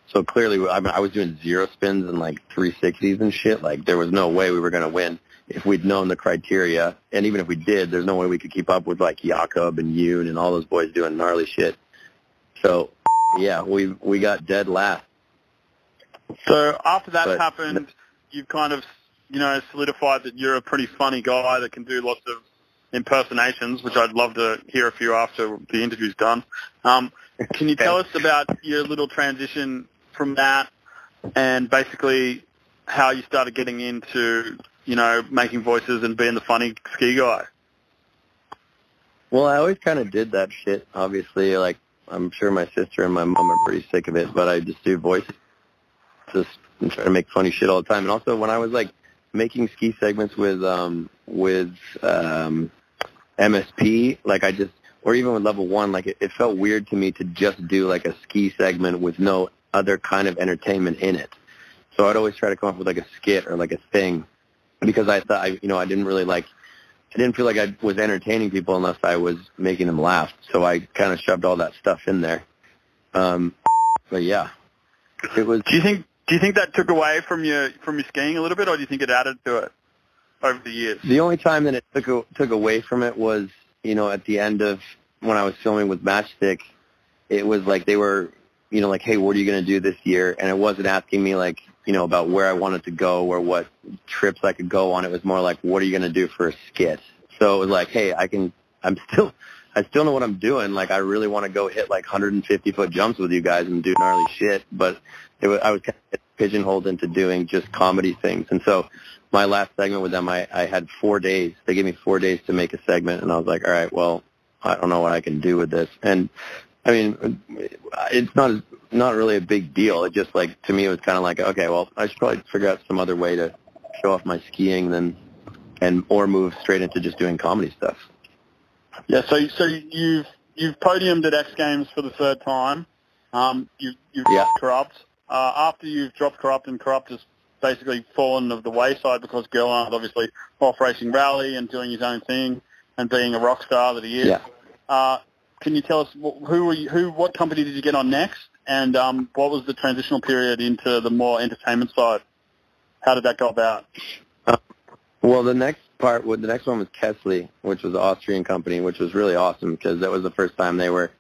So clearly, I was doing 0 spins and like 360s and shit. Like, there was no way we were going to win if we'd known the criteria. And even if we did, there's no way we could keep up with like Jakob and Yoon and all those boys doing gnarly shit. So, yeah, we got dead last. So after that happened, you've kind of, solidified that you're a pretty funny guy that can do lots of impersonations, which I'd love to hear a few after the interview's done. Can you tell us about your little transition from that and basically how you started getting into, making voices and being the funny ski guy? Well, I always kind of did that shit, obviously. Like, I'm sure my sister and my mom are pretty sick of it, but I just do voices and try to make funny shit all the time. And also, when I was, like, making ski segments with MSP, like, or even with Level 1, like, it felt weird to me to just do, like, a ski segment with no other kind of entertainment in it. So I'd always try to come up with, like, a skit or, like, a thing because I thought, I didn't really, like, I didn't feel like I was entertaining people unless I was making them laugh. So I kind of shoved all that stuff in there. But, yeah, it was... Do you think that took away from your skiing a little bit, or do you think it added to it over the years? The only time that it took away from it was, at the end of when I was filming with Matchstick, it was like they were, like, hey, what are you going to do this year? And it wasn't asking me, like, about where I wanted to go or what trips I could go on. It was more like, what are you going to do for a skit? So it was like, hey, I still know what I'm doing. Like, I really want to go hit, like, 150-foot jumps with you guys and do gnarly shit. But I was kind of pigeonholed into doing just comedy things. And so my last segment with them, I had 4 days. They gave me 4 days to make a segment, and I was like, all right, well, I don't know what I can do with this. And, I mean, it's not really a big deal. It just, like, to me, it was kind of like, okay, well, I should probably figure out some other way to show off my skiing than or move straight into just doing comedy stuff. Yeah, so you've podiumed at X Games for the third time. You've dropped Corrupt. After you've dropped Corrupt, and Corrupt has basically fallen of the wayside because Gerlach is obviously off racing rally and doing his own thing and being a rock star that he is. Yeah. Can you tell us what company did you get on next, and what was the transitional period into the more entertainment side? How did that go about? Well, the next one was Kessly, which was an Austrian company, which was really awesome because that was the first time they were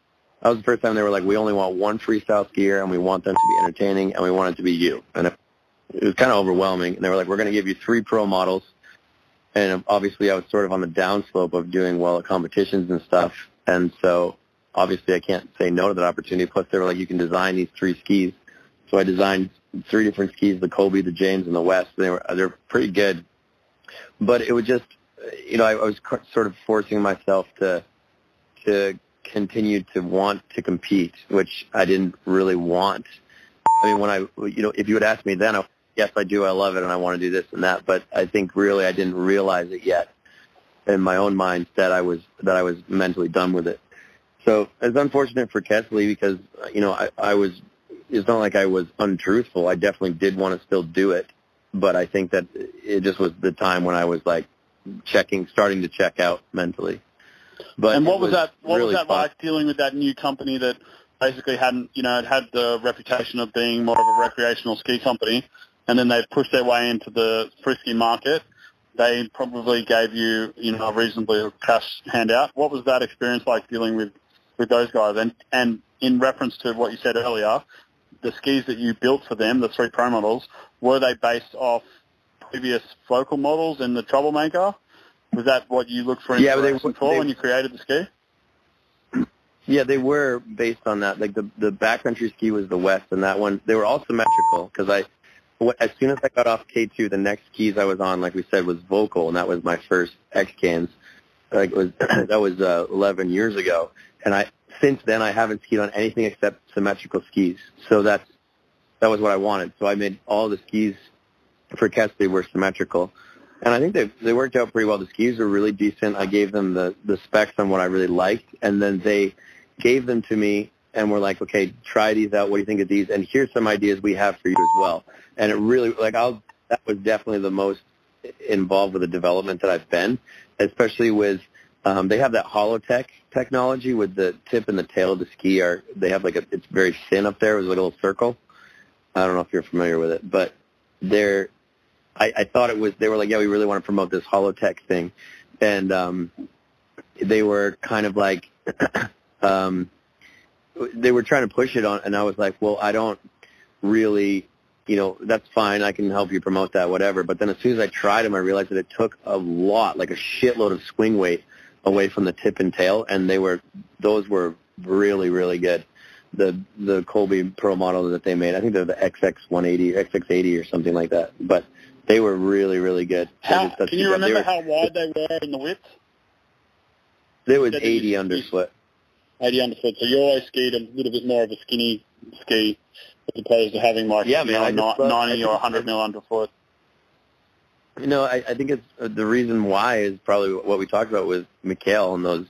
like, we only want one freestyle skier and we want them to be entertaining and we want it to be you. And it was kind of overwhelming. And they were like, we're going to give you 3 pro models. And obviously I was sort of on the downslope of doing well at competitions and stuff. And so obviously I can't say no to that opportunity. Plus they were like, you can design these 3 skis. So I designed 3 different skis, the Colby, the James, and the West. They're pretty good. But it was just, I was sort of forcing myself to continue to want to compete, which I didn't really want. I mean, if you had asked me then, yes, I do, I love it, and I want to do this and that. But I think really I didn't realize it yet in my own mind that I was mentally done with it. So it's unfortunate for Kessly because, it's not like I was untruthful. I definitely did want to still do it. But I think that it just was the time when I was like starting to check out mentally. But and what was that really like dealing with that new company that basically hadn't, it had the reputation of being more of a recreational ski company, and then they pushed their way into the freeski market. They probably gave you, a reasonably cash handout. What was that experience like dealing with those guys? And in reference to what you said earlier, the skis that you built for them, the 3 pro models, were they based off previous vocal models in the Troublemaker? Was that what you looked for inspiration for when you created the ski? Yeah, they were based on that. Like the backcountry ski was the West, and that one, they were all symmetrical because as soon as I got off K2, the next skis I was on, like we said, was vocal, and that was my first X Games. That was 11 years ago, and since then I haven't skied on anything except symmetrical skis. So that was what I wanted. So I made all the skis for Kessly were symmetrical. And I think they worked out pretty well. The skis were really decent. I gave them the specs on what I really liked, and then they gave them to me and were like, okay, try these out. What do you think of these? And here's some ideas we have for you as well. And it really, that was definitely the most involved with the development that I've been, especially with, they have that holotech technology with the tip and the tail of the ski they have it's very thin up there. It was like a little circle. I don't know if you're familiar with it, but I thought they were like, yeah, we really want to promote this holotech thing. And they were kind of like, they were trying to push it on, and I was like, well, I don't really, that's fine. I can help you promote that, whatever. But then as soon as I tried them, I realized that it took a lot, like a shitload of swing weight away from the tip and tail, and those were really, really good. The Colby Pro model that they made, I think they're the XX180, XX80 or something like that. But they were really, really good. Can you remember how wide they were in the width? It was 80 underfoot. 80 underfoot. So you always skied a little bit more of a skinny ski as opposed to having 90 or 100 mil underfoot. I think it's the reason why is probably what we talked about with Mikhail, and those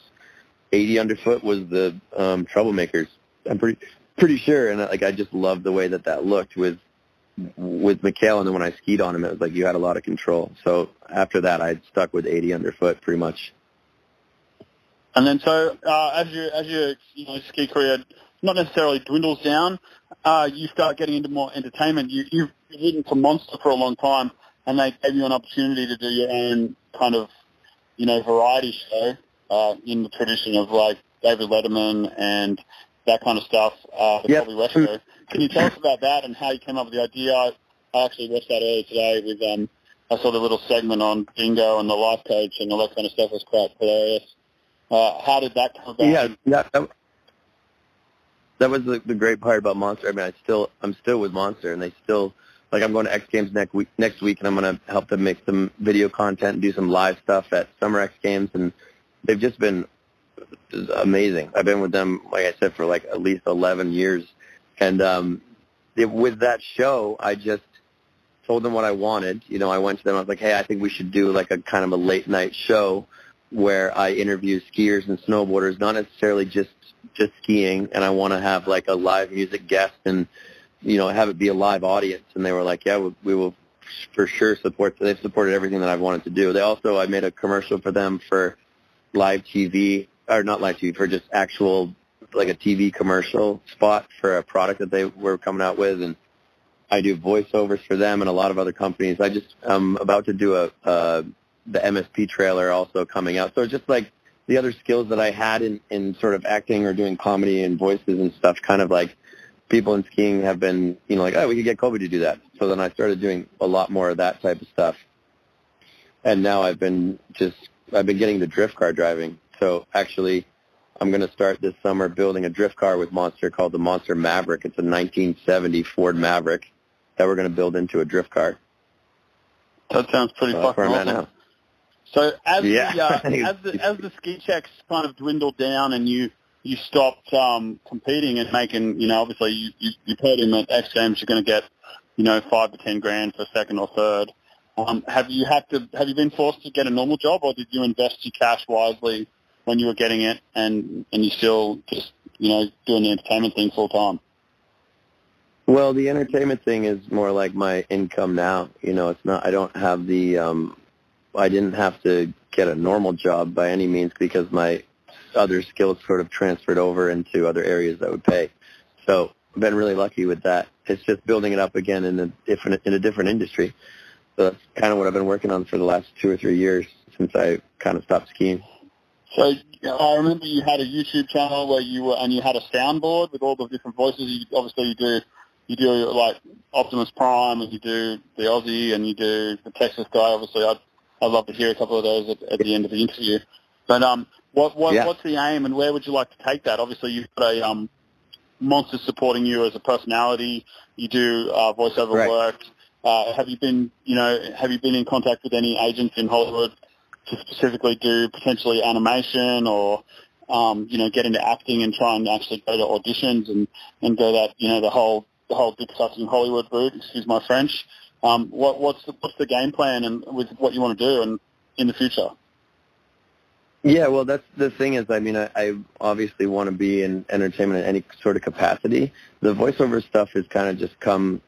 80 underfoot was the Troublemakers. I'm pretty sure, and I just loved the way that looked with Mikhail, and then when I skied on him, it was like you had a lot of control. So after that, I stuck with 80 underfoot pretty much. And then so as your ski career not necessarily dwindles down, you start getting into more entertainment. You've ridden for Monster for a long time, and they gave you an opportunity to do your own kind of, variety show in the tradition of like David Letterman and that kind of stuff, the Colby West show. Can you tell us about that and how you came up with the idea? I actually watched that earlier today with I saw the little segment on Dingo and the life coach and all that kind of stuff. Was quite hilarious. How did that come about? Yeah, that was the great part about Monster. I mean, I'm still with Monster, and they still, I'm going to X Games next week, and I'm going to help them make some video content and do some live stuff at Summer X Games, and they've just been amazing. I've been with them, like I said, for at least 11 years, and with that show, told them what I wanted. You know, I went to them. I was like, hey, I think we should do like a kind of a late night show where I interview skiers and snowboarders, not necessarily just skiing, and I want to have like a live music guest and, you know, have it be a live audience. And they were like, yeah, we will for sure support. They've supported everything that I've wanted to do. I made a commercial for them for live TV, or not live TV, for just actual, like a TV commercial spot for a product that they were coming out with. And I do voiceovers for them and a lot of other companies. I'm about to do the MSP trailer also coming out. So it's just like the other skills that I had in sort of acting or doing comedy and voices and stuff, kind of like people in skiing have been, you know, like, oh, we could get Colby to do that. So then I started doing a lot more of that type of stuff. And now I've been getting the drift car driving. So actually, I'm going to start this summer building a drift car with Monster called the Monster Maverick. It's a 1970 Ford Maverick that we're going to build into a drift car. That sounds pretty fucking awesome. Now. So as the ski checks kind of dwindled down and you stopped competing and making, you know, obviously you paid him at X Games, you're going to get, you know, $5 to $10,000 for second or third. Have you been forced to get a normal job, or did you invest your cash wisely when you were getting it, and you still just, you know, doing the entertainment thing full time? Well, the entertainment thing is more like my income now. You know, it's not. I don't have the. I didn't have to get a normal job by any means because my other skills sort of transferred over into other areas that would pay. So I've been really lucky with that. It's just building it up again in a different industry. So that's kind of what I've been working on for the last 2 or 3 years since I kind of stopped skiing. So I remember you had a YouTube channel where you had a soundboard with all the different voices. Obviously you do like Optimus Prime, and you do the Aussie, and you do the Texas guy. Obviously, I'd love to hear a couple of those at the end of the interview. But what's the aim, and where would you like to take that? Obviously, you've got a Monster supporting you as a personality. You do voiceover work. Have you been in contact with any agents in Hollywood to specifically do potentially animation or, you know, get into acting and try and actually go to auditions and go that, you know, the whole dick sucking Hollywood route, excuse my French. What's the game plan and with what you want to do and in the future? Yeah, well, that's the thing is, I mean, I obviously want to be in entertainment in any sort of capacity. The voiceover stuff has kind of just come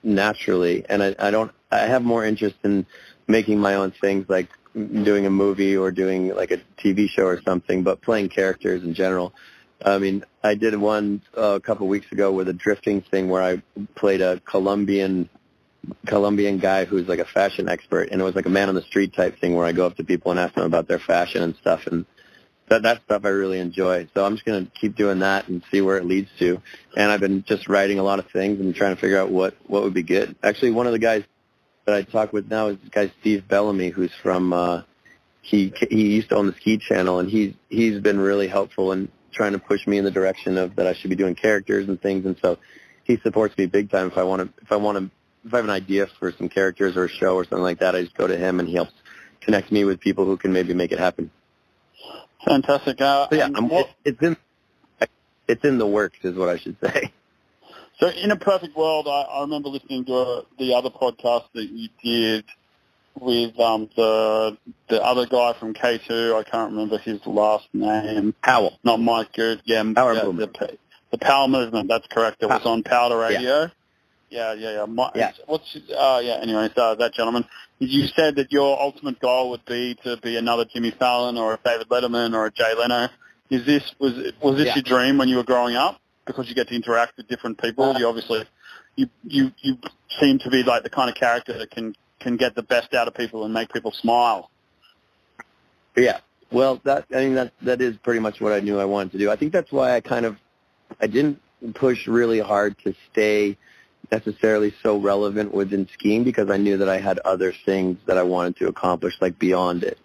naturally, and I have more interest in making my own things, like doing a movie or doing like a TV show or something, but playing characters in general. I mean, I did one a couple of weeks ago with a drifting thing where I played a Colombian guy who's like a fashion expert, and it was like a man on the street type thing where I go up to people and ask them about their fashion and stuff, and that stuff I really enjoy. So I'm just going to keep doing that and see where it leads to. And I've been just writing a lot of things and trying to figure out what would be good. Actually, one of the guys that I talk with now is this guy Steve Bellamy, who's from he used to own the Ski Channel, and he's been really helpful in trying to push me in the direction of that I should be doing characters and things. And so he supports me big time. If I have an idea for some characters or a show or something like that, I just go to him and he helps connect me with people who can maybe make it happen. Fantastic. So yeah, it's in the works is what I should say. So in a perfect world, I remember listening to the other podcast that you did with the other guy from K2. I can't remember his last name. Powell. Not Mike Good. Yeah, Movement. The Power Movement. That's correct. It was on Powder Radio. Yeah. Anyway, so that gentleman, you said that your ultimate goal would be to be another Jimmy Fallon or a David Letterman or a Jay Leno. Was this your dream when you were growing up? Because you get to interact with different people. You obviously you seem to be like the kind of character that can get the best out of people and make people smile. Yeah. Well, that is pretty much what I knew I wanted to do. I think that's why I didn't push really hard to stay necessarily so relevant within skiing, because I knew that I had other things that I wanted to accomplish, like beyond it.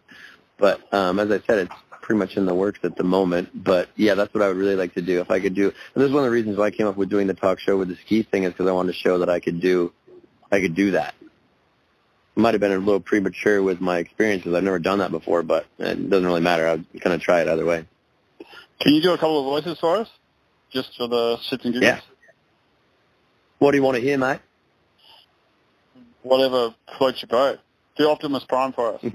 But as I said, it's pretty much in the works at the moment. But yeah, that's what I would really like to do. If I could do, and this is one of the reasons why I came up with doing the talk show with the ski thing, is because I wanted to show that I could do that. Might have been a little premature with my experiences. I've never done that before, but it doesn't really matter. I'll kind of try it either way. Can you do a couple of voices for us, just for the shits and giggles? Yeah. What do you want to hear, mate? whatever floats your boat. Do Optimus Prime for us.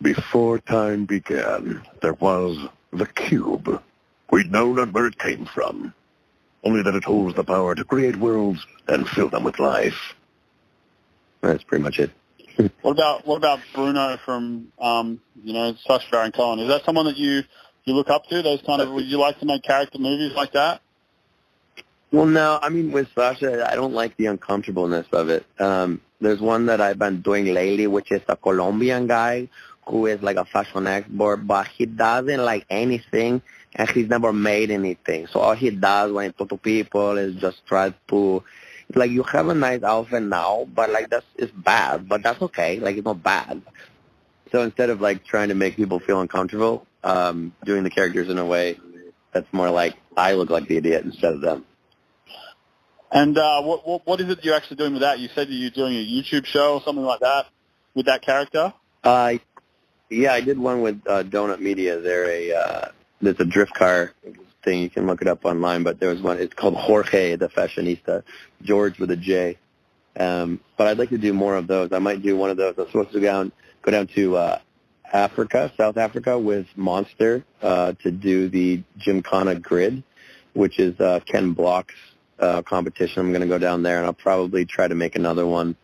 Before time began, there was the cube. We know not where it came from, only that it holds the power to create worlds and fill them with life. That's pretty much it. What about Bruno from Sacha Baron Cohen? Is that someone that you look up to? Those kind of, would you like to make character movies like that? Well, no, I mean, with Sasha, I don't like the uncomfortableness of it. There's one that I've been doing lately, which is a Colombian guy who is like a fashion expert, but he doesn't like anything, and he's never made anything. So all he does when he talks to people is just try to, like, you have a nice outfit now, but like it's bad, but that's okay. Like, it's not bad. So instead of like trying to make people feel uncomfortable, doing the characters in a way that's more like I look like the idiot instead of them. And what is it you're actually doing with that? You said you're doing a YouTube show or something like that with that character? Yeah, I did one with Donut Media. There's a drift car thing. You can look it up online, but there was one. It's called Jorge the Fashionista, George with a J. But I'd like to do more of those. I might do one of those. I'm supposed to go down to South Africa with Monster to do the Gymkhana Grid, which is Ken Block's competition. I'm going to go down there, and I'll probably try to make another one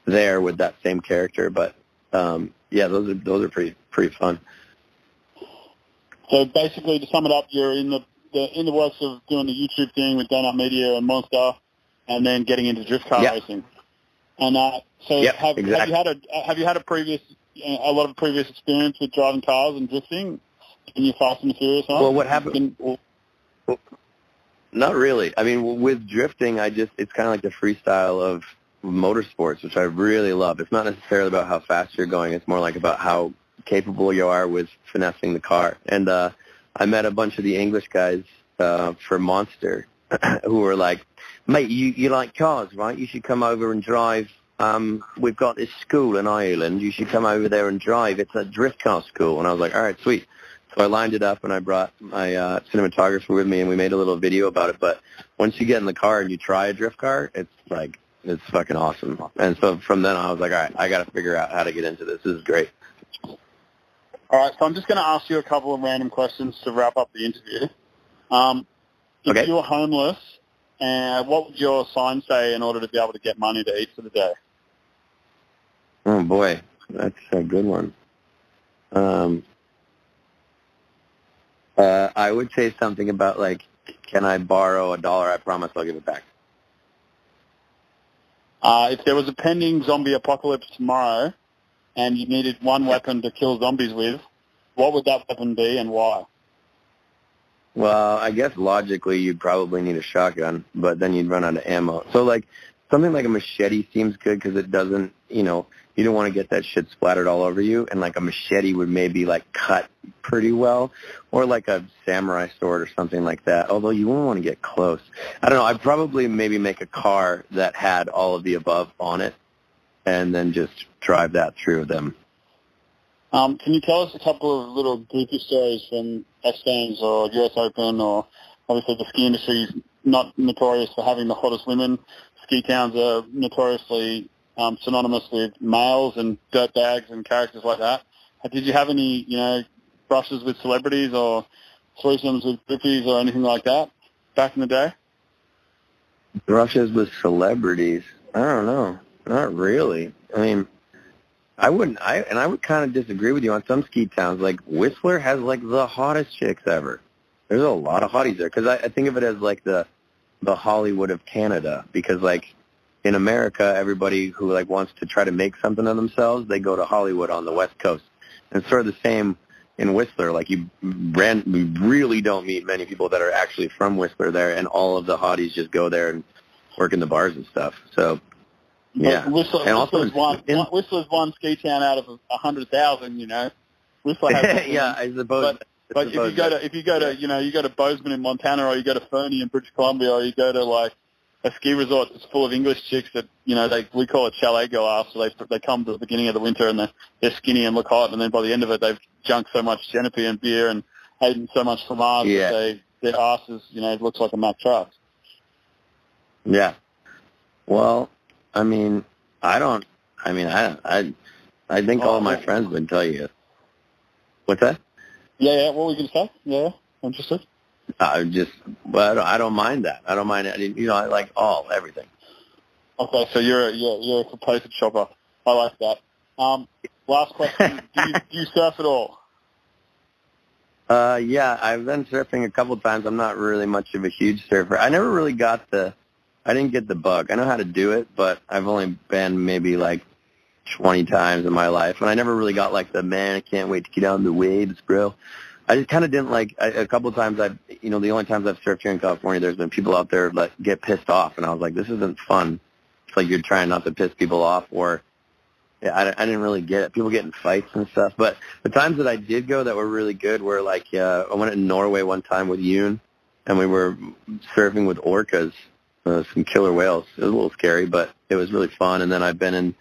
there with that same character. But yeah, those are pretty fun. So basically, to sum it up, you're in the works of doing the YouTube thing with Donut Media and Monster, and then getting into drift car racing. And have you had a lot of previous experience with driving cars and drifting in your Fast and Furious? Well, what happened? Not really. I mean, with drifting, it's kind of like the freestyle of motorsports, which I really love. It's not necessarily about how fast you're going. It's more like about how capable you are with finessing the car. And I met a bunch of the English guys for Monster who were like, mate, you like cars, right? You should come over and drive. We've got this school in Ireland. You should come over there and drive. It's a drift car school. And I was like, all right, sweet. So I lined it up, and I brought my cinematographer with me, and we made a little video about it. But once you get in the car and you try a drift car, it's fucking awesome. And so from then on, I was like, all right, I got to figure out how to get into this. This is great. All right, so I'm just going to ask you a couple of random questions to wrap up the interview. If you were homeless, what would your sign say in order to be able to get money to eat for the day? Oh, boy, that's a good one. I would say something about, like, can I borrow $1? I promise I'll give it back. If there was a pending zombie apocalypse tomorrow and you needed one weapon to kill zombies with, what would that weapon be and why? Well, I guess logically you'd probably need a shotgun, but then you'd run out of ammo. So, like, something like a machete seems good because it doesn't, you don't want to get that shit splattered all over you, and, like, a machete would maybe, like, cut pretty well, or, like, a samurai sword or something like that, although you wouldn't want to get close. I don't know. I'd probably maybe make a car that had all of the above on it and then just drive that through them. Can you tell us a couple of little goofy stories from X Games or US Open, or obviously the ski industry is not notorious for having the hottest women. Ski towns are notoriously synonymous with males and dirtbags and characters like that. Did you have any, brushes with celebrities or threesomes with groupies or anything like that back in the day? Brushes with celebrities? I don't know. Not really. I mean, I would kind of disagree with you on some ski towns. Like, Whistler has, like, the hottest chicks ever. There's a lot of hotties there because I think of it as, like, the Hollywood of Canada, because, like, in America, everybody who, like, wants to try to make something of themselves, they go to Hollywood on the West Coast. And it's sort of the same in Whistler. Like, you really don't meet many people that are actually from Whistler there, and all of the hotties just go there and work in the bars and stuff. So, yeah. Whistler's one ski town out of 100,000, Whistler has yeah, I suppose. But if you go to Bozeman in Montana, or you go to Fernie in British Columbia, or you go to, like, a ski resort that's full of English chicks that, we call it chalet girl after they come to the beginning of the winter and they're skinny and look hot, and then by the end of it they've drunk so much Genepi and beer and eaten so much fromage that their asses, looks like a Mack truck. Yeah. Well, I mean, I don't. I mean, I think all my friends would tell you. What's that? Yeah. What were you going to say? Yeah. Interested. Well, I don't mind that. I don't mind it. You know, I like everything. Okay, so you're a complacent shopper. I like that. Last question: do you surf at all? Yeah, I've been surfing a couple times. I'm not really much of a huge surfer. I never really I didn't get the bug. I know how to do it, but I've only been maybe like 20 times in my life, and I never really got like man, I can't wait to get out in the waves, bro. I just kind of didn't like, a couple of times the only times I've surfed here in California, there's been people out there that get pissed off, and I was like, this isn't fun. It's like you're trying not to piss people off, or, yeah, I didn't really get it. People get in fights and stuff, but the times that I did go that were really good were like, I went to Norway one time with Yoon, and we were surfing with orcas, some killer whales. It was a little scary, but it was really fun, and then I've been in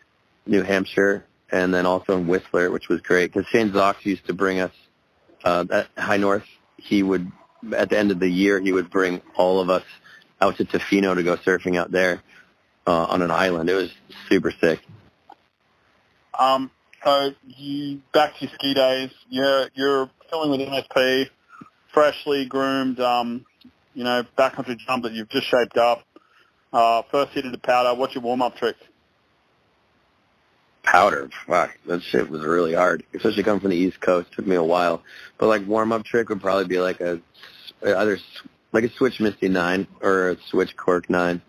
New Hampshire, and then also in Whistler, which was great, because Shane Zox used to bring us at High North. He would, at the end of the year, he would bring all of us out to Tofino to go surfing out there on an island. It was super sick. So you back to your ski days. You're filming with MSP, freshly groomed, backcountry jump that you've just shaped up. First hit into powder. What's your warm-up trick? Powder, fuck, that shit was really hard, especially coming from the East Coast. It took me a while, but like warm-up trick would probably be like either like a switch Misty 9 or a switch Cork 9.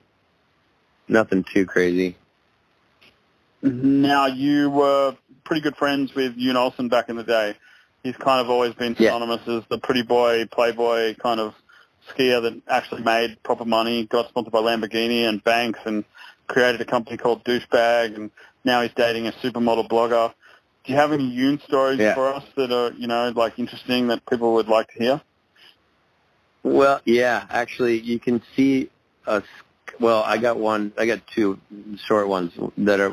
Nothing too crazy. Now, you were pretty good friends with Yoon Olsen back in the day. He's kind of always been synonymous as the pretty boy, playboy kind of skier that actually made proper money, got sponsored by Lamborghini and banks, and created a company called Douchebag, and now he's dating a supermodel blogger. Do you have any Yoon stories for us that are, interesting that people would like to hear? Well, yeah, actually, you can see us. Well, I got two short ones that are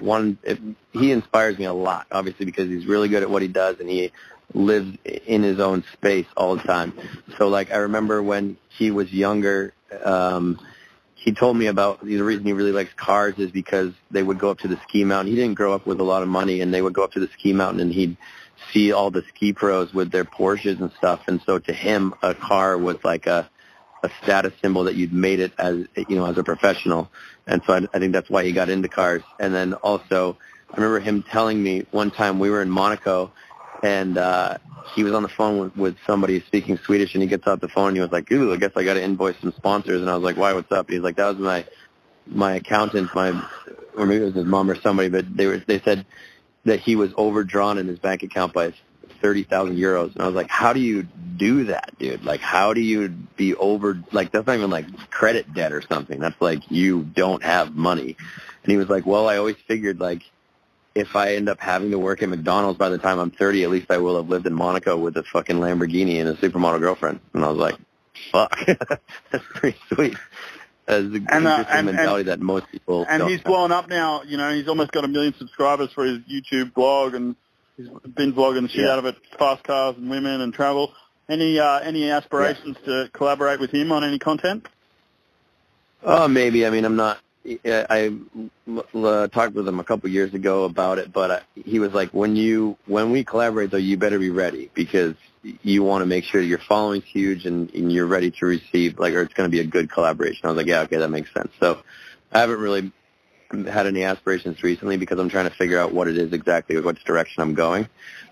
he inspires me a lot, obviously, because he's really good at what he does, and he lives in his own space all the time. So, like, I remember when he was younger, he told me about the reason he really likes cars is because they would go up to the ski mountain. He didn't grow up with a lot of money, and they would go up to the ski mountain, and he'd see all the ski pros with their Porsches and stuff. And so to him, a car was like a status symbol that you'd made it as a professional. And so I think that's why he got into cars. And then also, I remember him telling me one time we were in Monaco, and he was on the phone with somebody speaking Swedish, and he gets off the phone, and he was like, ooh, I guess I got to invoice some sponsors. And I was like, why, what's up? He's like, that was my accountant, or maybe it was his mom or somebody, but they said that he was overdrawn in his bank account by 30,000 euros. And I was like, how do you do that, dude? Like, how do you be that's not even like credit debt or something. That's like you don't have money. And he was like, well, I always figured, like, if I end up having to work at McDonald's by the time I'm 30, at least I will have lived in Monaco with a fucking Lamborghini and a supermodel girlfriend. And I was like, fuck, that's pretty sweet. That's a interesting mentality that most people don't he's have. blown up now. He's almost got 1 million subscribers for his YouTube blog, and he's been vlogging the shit out of it, fast cars and women and travel. Any aspirations to collaborate with him on any content? Oh, maybe. I mean, I'm not. I talked with him a couple years ago about it, but he was like, when we collaborate, though, you better be ready, because you want to make sure your following's huge and you're ready to receive, or it's going to be a good collaboration. I was like, yeah, okay, that makes sense. So I haven't really had any aspirations recently because I'm trying to figure out what it is exactly, which direction I'm going.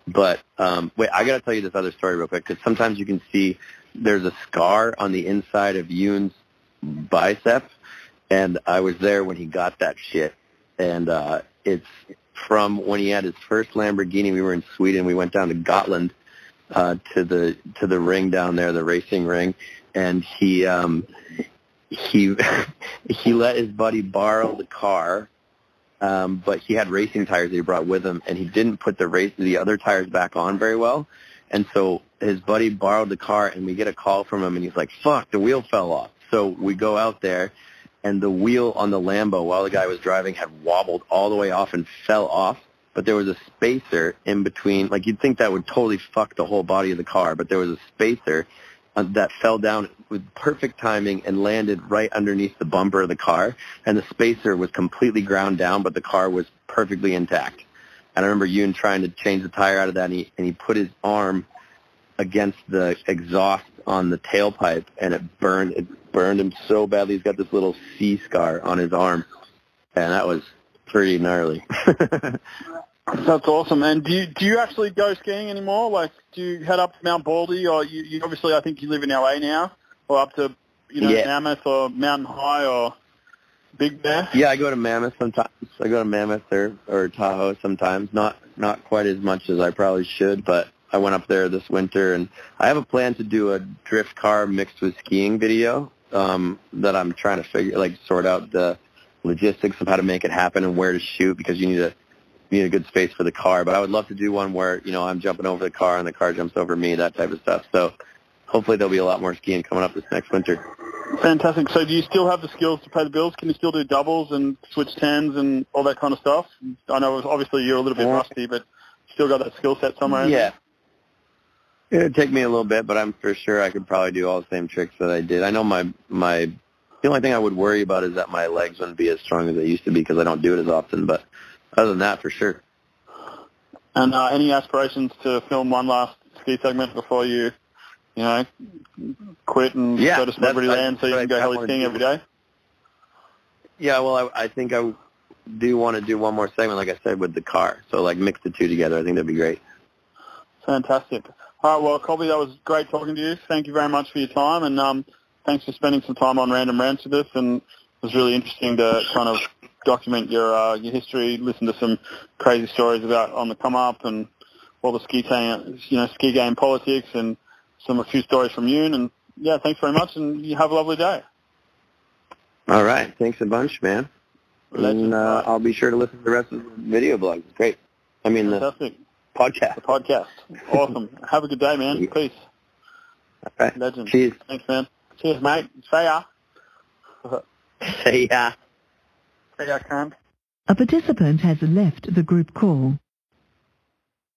But wait, I got to tell you this other story real quick, because sometimes you can see there's a scar on the inside of Yoon's bicep. And I was there when he got that shit, and it's from when he had his first Lamborghini. We were in Sweden. We went down to Gotland to the ring down there, the racing ring, and he let his buddy borrow the car, but he had racing tires that he brought with him, and he didn't put the other tires back on very well, and so his buddy borrowed the car, and we get a call from him, and he's like, "Fuck, the wheel fell off." So we go out there. And the wheel on the Lambo, while the guy was driving, had wobbled all the way off and fell off. But there was a spacer in between. Like, you'd think that would totally fuck the whole body of the car, but there was a spacer that fell down with perfect timing and landed right underneath the bumper of the car, and the spacer was completely ground down, but the car was perfectly intact. And I remember Yoon trying to change the tire out of that, and he put his arm against the exhaust on the tailpipe, and it burned him so badly. He's got this little C scar on his arm, and that was pretty gnarly. That's awesome. And do you actually go skiing anymore? Like, do you head up to Mount Baldy, or you obviously, I think you live in LA now, or up to Mammoth or Mountain High or Big Bear? Yeah, I go to Mammoth sometimes. I go to Mammoth or Tahoe sometimes. Not quite as much as I probably should, but I went up there this winter, and I have a plan to do a drift car mixed with skiing video that I'm trying to sort out the logistics of how to make it happen and where to shoot, because you need a good space for the car. But I would love to do one where, I'm jumping over the car and the car jumps over me, that type of stuff. So hopefully there'll be a lot more skiing coming up this next winter. Fantastic. So do you still have the skills to pay the bills? Can you still do doubles and switch tens and all that kind of stuff? I know obviously you're a little bit rusty, but still got that skill set somewhere? Yeah. It would take me a little bit, but I'm for sure I could probably do all the same tricks that I did. I know the only thing I would worry about is that my legs wouldn't be as strong as they used to be because I don't do it as often, but other than that, for sure. And any aspirations to film one last ski segment before you quit and go to Celebrity Land so you can go heli skiing every day? Yeah, well, I think I do want to do one more segment, like I said, with the car. So, mix the two together. I think that'd be great. Fantastic. All right, well, Colby, that was great talking to you. Thank you very much for your time, and thanks for spending some time on Random Rants with us. And it was really interesting to kind of document your history, listen to some crazy stories about on the come up and all the ski game politics, and a few stories from you. And yeah, thanks very much, and you have a lovely day. All right, thanks a bunch, man. Legend. And I'll be sure to listen to the rest of the video blog. It's great. Fantastic. Podcast. The podcast. Awesome. Have a good day, man. Peace. All right. Legend. Cheers. Thanks, man. Cheers, mate. See ya. See ya. See ya, cunt. A participant has left the group call.